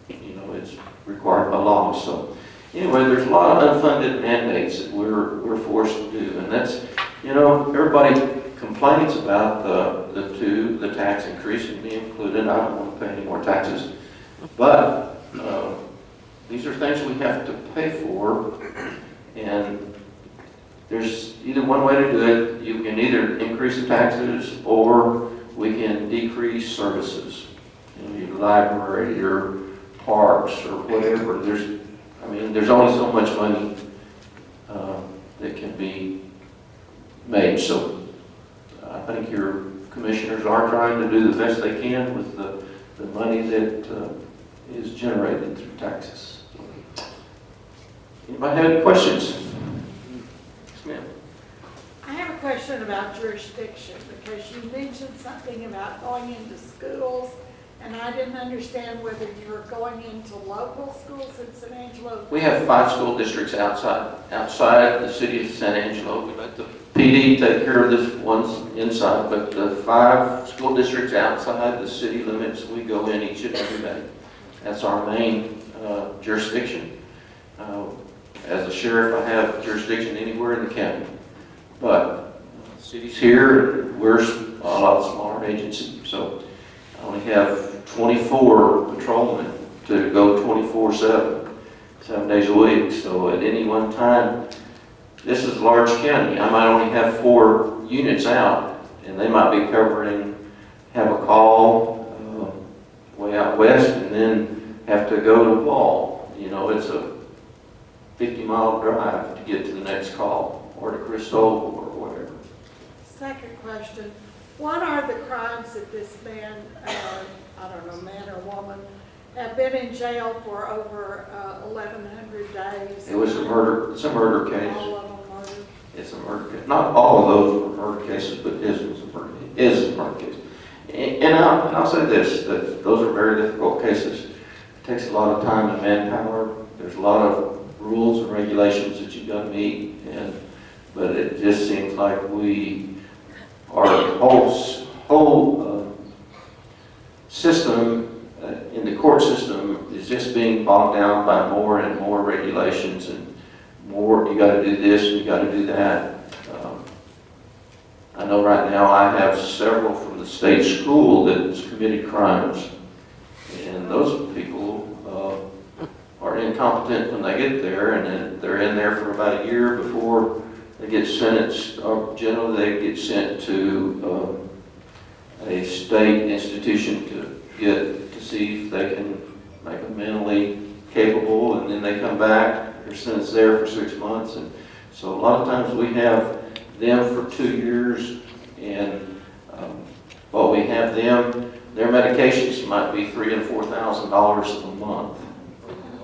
you know, it's required by law. So anyway, there's a lot of unfunded mandates that we're forced to do, and that's, you know, everybody complains about the tax increase, and me included. I don't want to pay any more taxes, but these are things we have to pay for, and there's either one way to do it. You can either increase the taxes, or we can decrease services. You know, your library, your parks, or whatever. There's only so much money that can be made. So I think your commissioners are trying to do the best they can with the money that is generated through taxes. Anybody have any questions? Yes, ma'am. I have a question about jurisdiction, because you mentioned something about going into schools, and I didn't understand whether you were going into local schools in San Angelo. We have 5 school districts outside the city of San Angelo. We let the PD take care of this ones inside, but the 5 school districts outside the city limits, we go in each and every day. That's our main jurisdiction. As a sheriff, I have jurisdiction anywhere in the county. But the city's here, we're a lot smaller agency, so I only have 24 patrolmen to go 24/7, 7 days a week. So at any one time, this is a large county. I might only have 4 units out, and they might be have a call way out west, and then have to go to Wall. You know, it's a 50-mile drive to get to the next call, or to Crystal, or whatever. Second question, what are the crimes that this man, I don't know, man or woman, have been in jail for over 1,100 days? It was a murder. It's a murder case. All of them murder? It's a murder case. Not all of those were murder cases, but his was a murder case. And I'll say this, that those are very difficult cases. It takes a lot of time and manpower. There's a lot of rules and regulations that you've got to meet, but it just seems like our whole system in the court system is just being bogged down by more and more regulations and more, you gotta do this, and you gotta do that. I know right now I have several from the state school that's committed crimes, and those people are incompetent when they get there, and then they're in there for about a year before they get sentenced. Or generally, they get sent to a state institution to see if they can make them mentally capable, and then they come back. They're sentenced there for 6 months, and so a lot of times we have them for 2 years, and while we have them, their medications might be $3,000 and $4,000 a month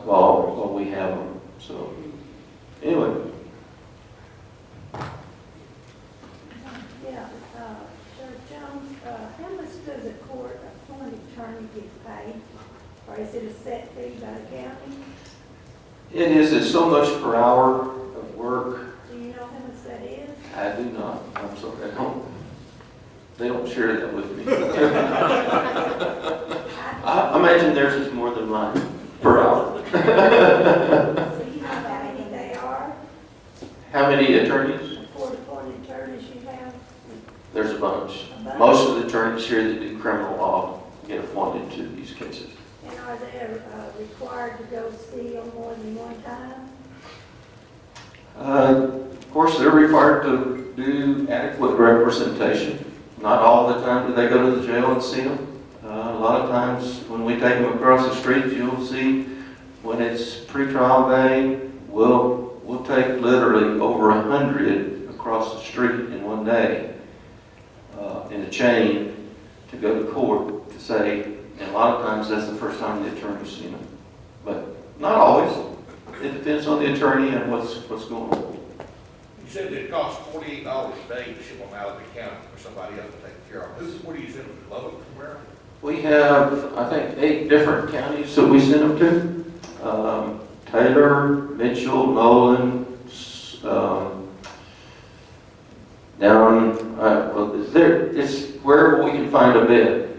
while we have them. So anyway. Yeah, Sheriff Jones, how much does a court-appointed attorney get paid? Or is it a set fee by the county? It is, it's so much per hour of work. Do you know how much that is? I do not, I'm sorry, they don't share that with me. I imagine theirs is more than mine per hour. So you know how many they are? How many attorneys? Court-appointed attorneys you have? There's a bunch. A bunch? Most of the attorneys here that do criminal law get appointed to these cases. And are they required to go see them more than one time? Of course, they're required to do adequate representation. Not all the time do they go to the jail and see them. A lot of times when we take them across the street, you'll see when it's pretrial day, we'll take literally over 100 across the street in one day in a chain to go to court to say, and a lot of times that's the first time the attorney's seen them. But not always. It depends on the attorney and what's going on. You said that it costs $48 a day to ship them out of the county for somebody else to take care of. Where do you send them? Lubbock, where? We have, I think, 8 different counties that we send them to. Taylor, Mitchell, Nolan, down, it's wherever we can find a bed.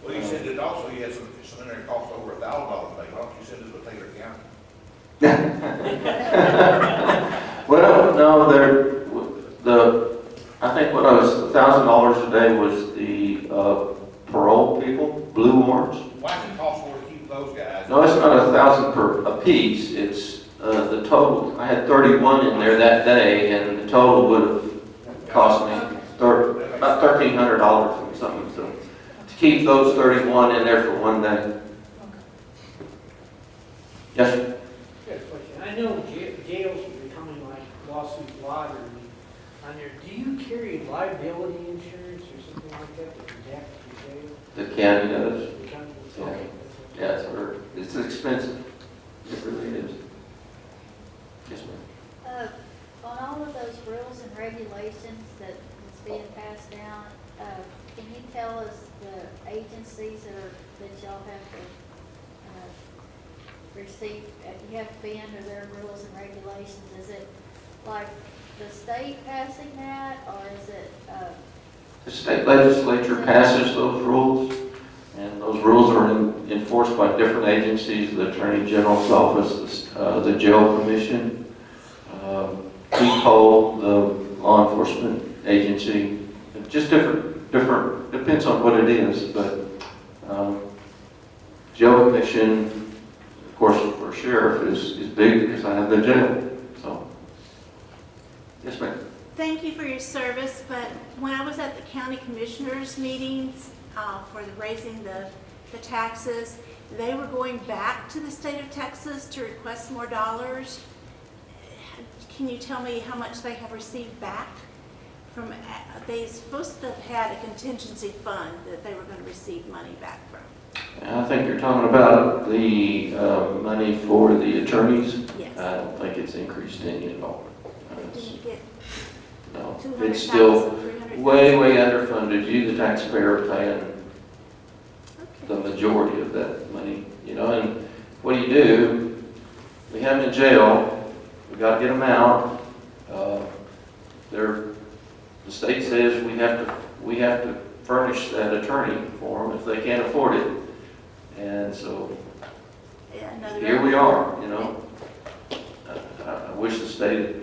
Well, you said that also you had some in there that cost over $1,000 a day. Why don't you send it to Taylor County? Well, no, I think what $1,000 a day was the parole people, blue warrants. Why does it cost more to keep those guys? No, it's not $1,000 per a piece. It's the total. I had 31 in there that day, and the total would have cost me about $1,300 or something. So to keep those 31 in there for one day. Yes, sir. Good question. I know jails are becoming like lawsuit lottery on there. Do you carry liability insurance or something like that to protect your jail? The county does. The county? Yeah. Okay. Yeah, it's expensive. It really is. Yes, ma'am. On all of those rules and regulations that is being passed down, can you tell us the agencies that y'all have to receive, you have to be under their rules and regulations? Is it like the state passing that, or is it? The state legislature passes those rules, and those rules are enforced by different agencies, the Attorney General's office, the Jail Commission, PEPO, the law enforcement agency, just different, depends on what it is, but Jail Commission, of course, for sheriff is big because I have the jail, so. Yes, ma'am. Thank you for your service, but when I was at the county commissioners meetings for raising the taxes, they were going back to the state of Texas to request more dollars. Can you tell me how much they have received back from, they supposed to have had a contingency fund that they were going to receive money back from? I think you're talking about the money for the attorneys. Yes. I don't think it's increased any at all. They didn't get No, 200,000, it's still 300,000? way underfunded. You, the taxpayer, are paying the Okay. majority of that money, you know, and what do? We have them in jail, we gotta get them out. The state says we have to furnish that attorney for them if they can't afford it. And so Yeah, another here we are, you know. I wish the state state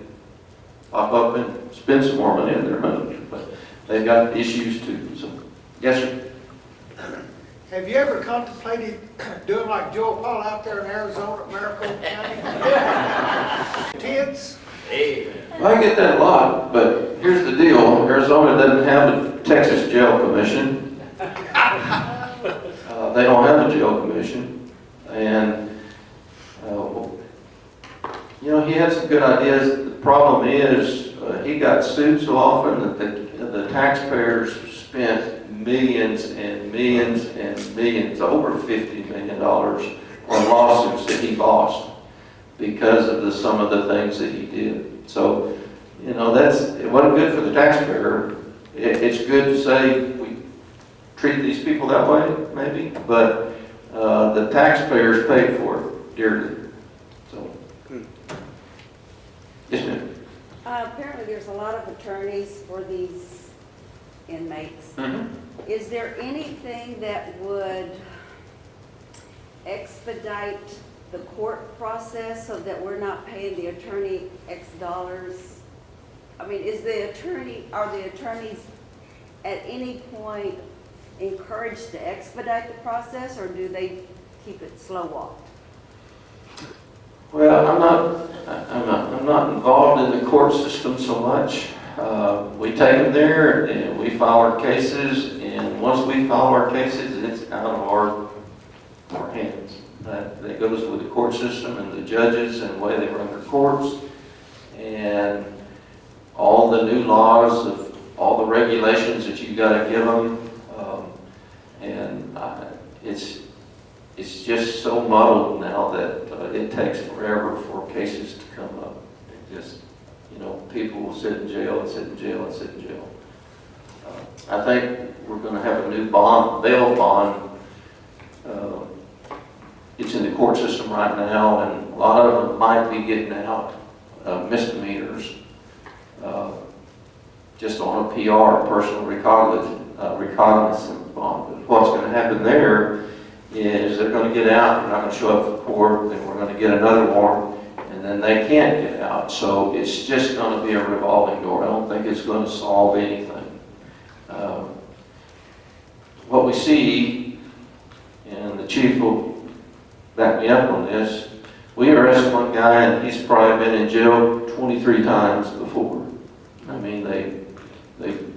pop up and spend some more money in their money, but they've got issues too, so, yes, sir. Have you ever contemplated doing like Joe Paul out there in Arizona, Maricopa County? Tents? Well, I get that a lot, but here's the deal, Arizona doesn't have a Texas jail commission. They don't have a jail commission, and, you know, he had some good ideas. The problem is, he got sued so often that the taxpayers spent millions and millions and millions, over $50 million on lawsuits that he lost because of some of the things that he did. So, you know, it wasn't good for the taxpayer. It's good to say we treat these people that way, maybe, but the taxpayers paid for it dearly. So, yes, ma'am. Apparently, there's a lot of attorneys for these inmates. Mm-hmm. Is there anything that would expedite the court process so that we're not paying the attorney X dollars? I mean, are the attorneys at any point encouraged to expedite the process, or do they keep it slow walked? Well, I'm not involved in the court system so much. We take them there and we file our cases, and once we file our cases, it's out of our hands. That goes with the court system and the judges and the way they run their courts, and all the new laws of all the regulations that you got to give them, and it's just so muddled now that it takes forever for cases to come up. It just, you know, people will sit in jail and sit in jail and sit in jail. I think we're going to have a new bail bond. It's in the court system right now, and a lot of them might be getting out misdemeanors just on a PR, personal recognizance bond. But what's going to happen there is they're going to get out, they're not going to show up for court, then we're going to get another warrant, and then they can't get out. So it's just going to be a revolving door. I don't think it's going to solve anything. What we see, and the chief will back me up on this, we arrest one guy and he's probably been in jail 23 times before. I mean, they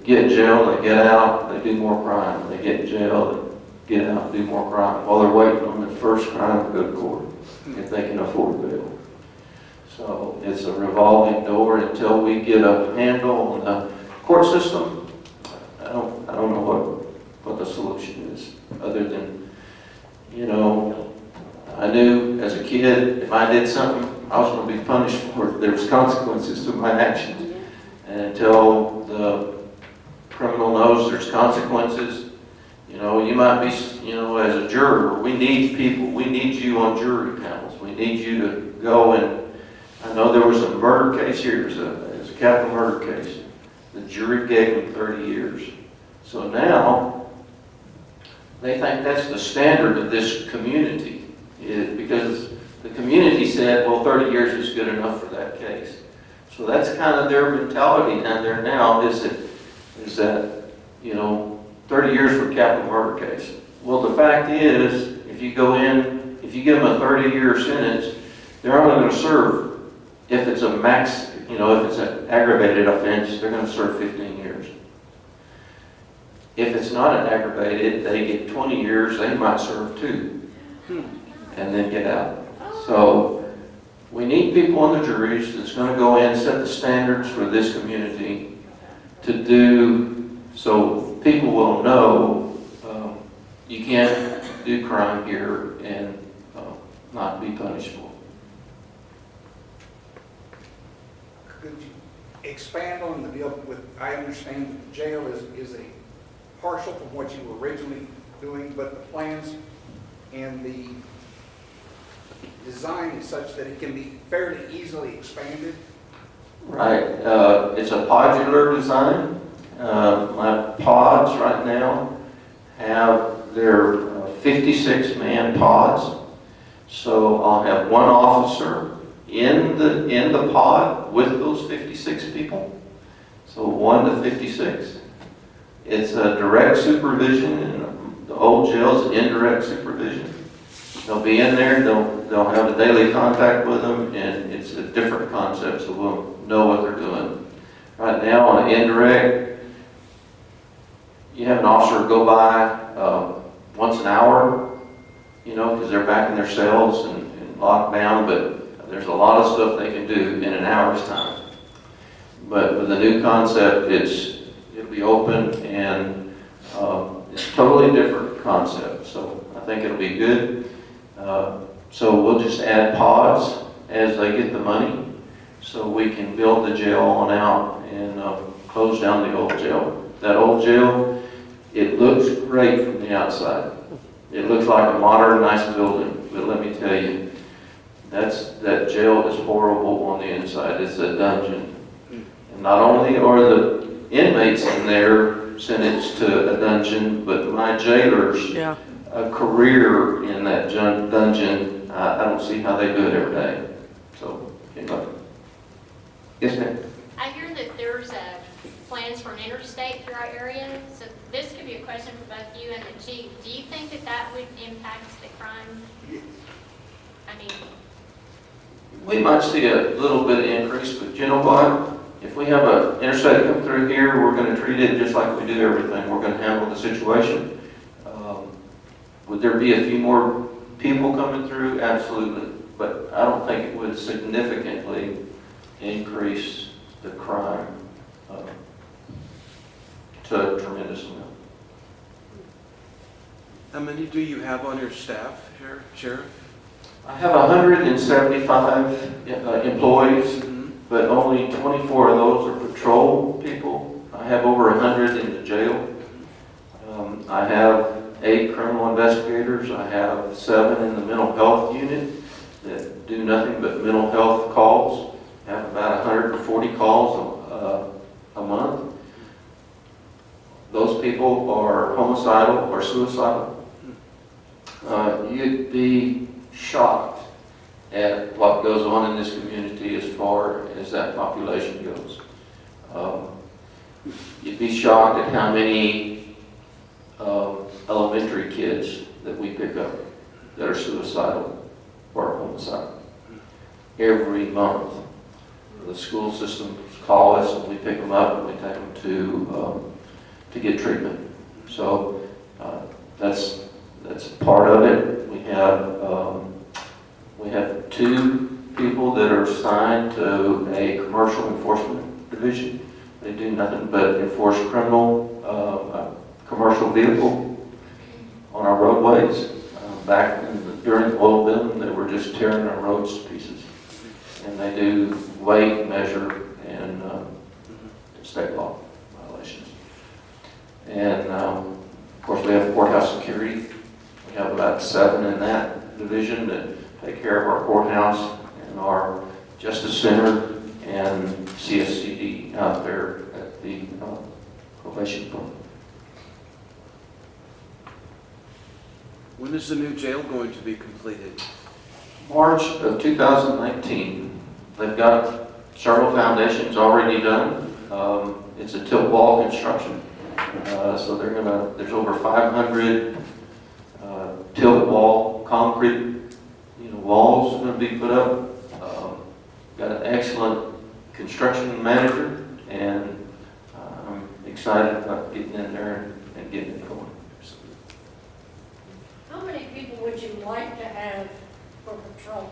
get in jail, they get out, they do more crime. They get in jail, they get out, do more crime, while they're waiting on the first crime to go to court, if they can afford bail. So it's a revolving door until we get a handle on the court system. I don't know what the solution is, other than, you know, I knew as a kid, if I did something, I was going to be punished for it. There was consequences to my actions. And until the criminal knows there's consequences, you know, you might be, you know, as a juror, we need people. We need you on jury panels. We need you to go and, I know there was a murder case here. It was a capital murder case. The jury gave him 30 years. So now, they think that's the standard of this community. Because the community said, well, 30 years is good enough for that case. So that's kind of their mentality down there now, is that, you know, 30 years for a capital murder case. Well, the fact is, if you go in, if you give them a 30-year sentence, they're only going to serve, if it's a max, you know, if it's an aggravated offense, they're going to serve 15 years. If it's not an aggravated, they get 20 years, they might serve 2. And then get out. So we need people on the juries that's going to go in and set the standards for this community to do, so people will know you can't do crime here and not be punished for it. Could you expand on the deal with, I understand that the jail is a partial from what you were originally doing, but the plans and the design is such that it can be fairly easily expanded? Right. It's a podular design. My pods right now have their 56-man pods. So I'll have one officer in the pod with those 56 people. So 1 to 56. It's a direct supervision, and the old jail's indirect supervision. They'll be in there, they'll have a daily contact with them, and it's a different concept, so we'll know what they're doing. Right now, on an indirect, you have an officer go by once an hour, you know, because they're back in their cells and locked down, but there's a lot of stuff they can do in an hour's time. But with the new concept, it'll be open, and it's a totally different concept, so I think it'll be good. So we'll just add pods as they get the money, so we can build the jail on out and close down the old jail. That old jail, it looks great from the outside. It looks like a modern, nice building, but let me tell you, that jail is horrible on the inside. It's a dungeon. And not only are the inmates in there sentenced to a dungeon, but my jailers, a career in that dungeon, I don't see how they do it every day. So, anyway. Yes, ma'am. I hear that there's plans for an interstate through our area, so this could be a question for both you and the chief. Do you think that would impact the crime? I mean, We might see a little bit of increase, but you know what? If we have an interstate come through here, we're going to treat it just like we do everything. We're going to handle the situation. Would there be a few more people coming through? Absolutely. But I don't think it would significantly increase the crime to a tremendous amount. How many do you have on your staff, Sheriff? I have 175 employees, but only 24 of those are patrol people. I have over 100 in the jail. I have 8 criminal investigators. I have 7 in the mental health unit that do nothing but mental health calls. I have about 140 calls a month. Those people are homicidal or suicidal. You'd be shocked at what goes on in this community as far as that population goes. You'd be shocked at how many elementary kids that we pick up that are suicidal or homicidal. Every month, the school systems call us and we pick them up and we take them to get treatment. So that's part of it. We have 2 people that are assigned to a commercial enforcement division. They do nothing but enforce commercial vehicle on our roadways. During the oil boom, they were just tearing our roads to pieces. And they do weight, measure, and state law violations. And of course, we have courthouse security. We have about 7 in that division that take care of our courthouse and our justice center and CSCD out there at the probation point. When is the new jail going to be completed? March of 2019. They've got several foundations already done. It's a tilt wall construction. So there's over 500 tilt wall concrete walls going to be put up. Got an excellent construction manager, and I'm excited about getting in there and getting it going. How many people would you like to have for patrol?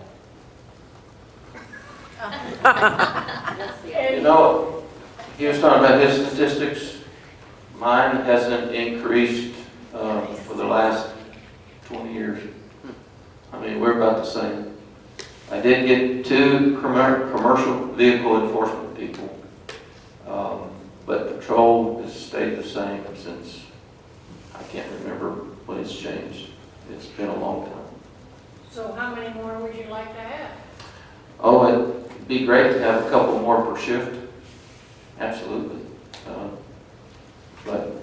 You know, he was talking about his statistics. Mine hasn't increased for the last 20 years. I mean, we're about the same. I did get 2 commercial vehicle enforcement people, but patrol has stayed the same since, I can't remember when it's changed. It's been a long time. So how many more would you like to have? Oh, it'd be great to have a couple more per shift. Absolutely. But,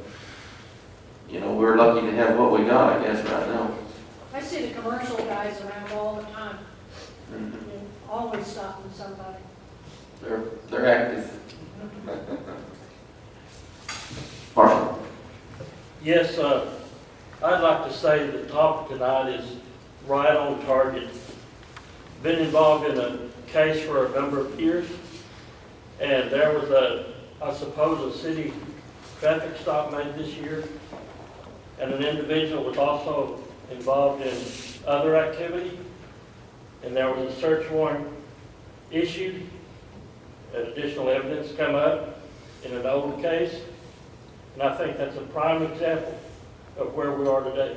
we're lucky to have what we got, I guess, right now. I see the commercial guys around all the time. Mhm. All always stopping somebody. They're active. Marshall? Yes, I'd like to say the topic tonight is right on target. Been involved in a case for a number of years, and there was I suppose, a city traffic stop made this year, and an individual was also involved in other activity, and there was a search warrant issued, and additional evidence come up in an old case, and I think that's a prime example of where we are today.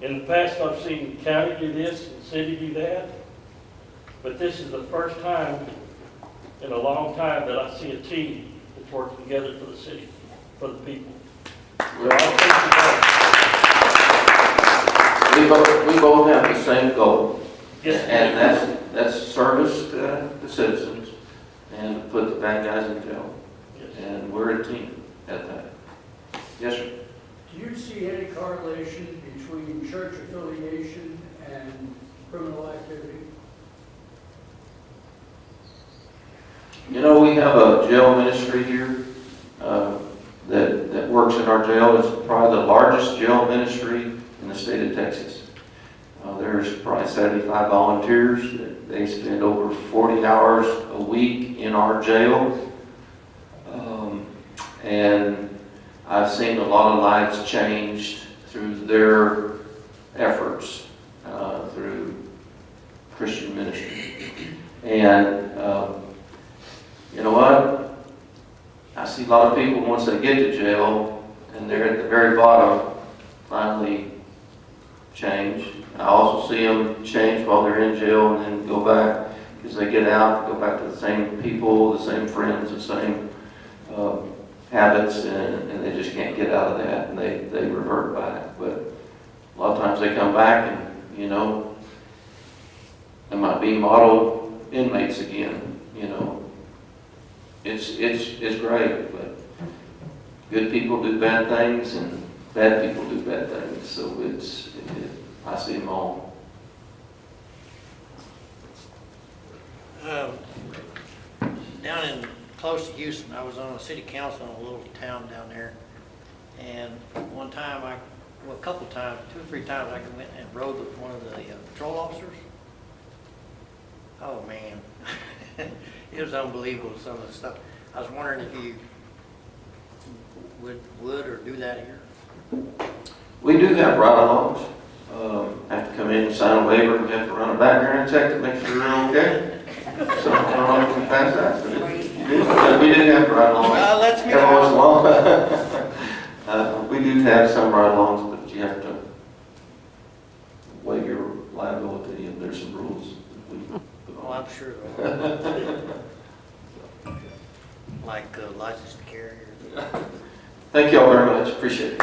In the past, I've seen county do this and city do that, but this is the first time in a long time that I see a team that's working together for the city, for the people. So We both have the same goal. Yes, and that's service to the citizens and to put the bad guys in jail. yes. And we're a team at that. Yes, sir. Do you see any correlation between church affiliation and criminal activity? You know, we have a jail ministry here that works in our jail. It's probably the largest jail ministry in the state of Texas. There's probably 75 volunteers. They spend over 40 hours a week in our jail. And I've seen a lot of lives changed through their efforts, through Christian ministry. And you know what? I see a lot of people, once they get to jail and they're at the very bottom, finally change. I also see them change while they're in jail and then go back, because they get out, go back to the same people, the same friends, the same habits, and they just can't get out of that, and they revert back. But a lot of times they come back and, you know, they might be model inmates again, you know. It's great, but good people do bad things and bad people do bad things. So I see them all. Down in close to Houston, I was on a city council in a little town down there. And one time, a couple times, 2 or 3 times, I went and rode with one of the patrol officers. Oh, man. It was unbelievable, some of the stuff. I was wondering if you would or do that here. We do have ride-alongs. Have to come in and sign a waiver. We have to run a background check to make sure you're okay. So I don't know if we pass that, but we do have ride-alongs. Well, let's every once in a while. We do have some ride-alongs, but you have to waive your liability, and there's some rules that we put Oh, on. I'm sure. Like license to carry. Thank you all very much. Appreciate it.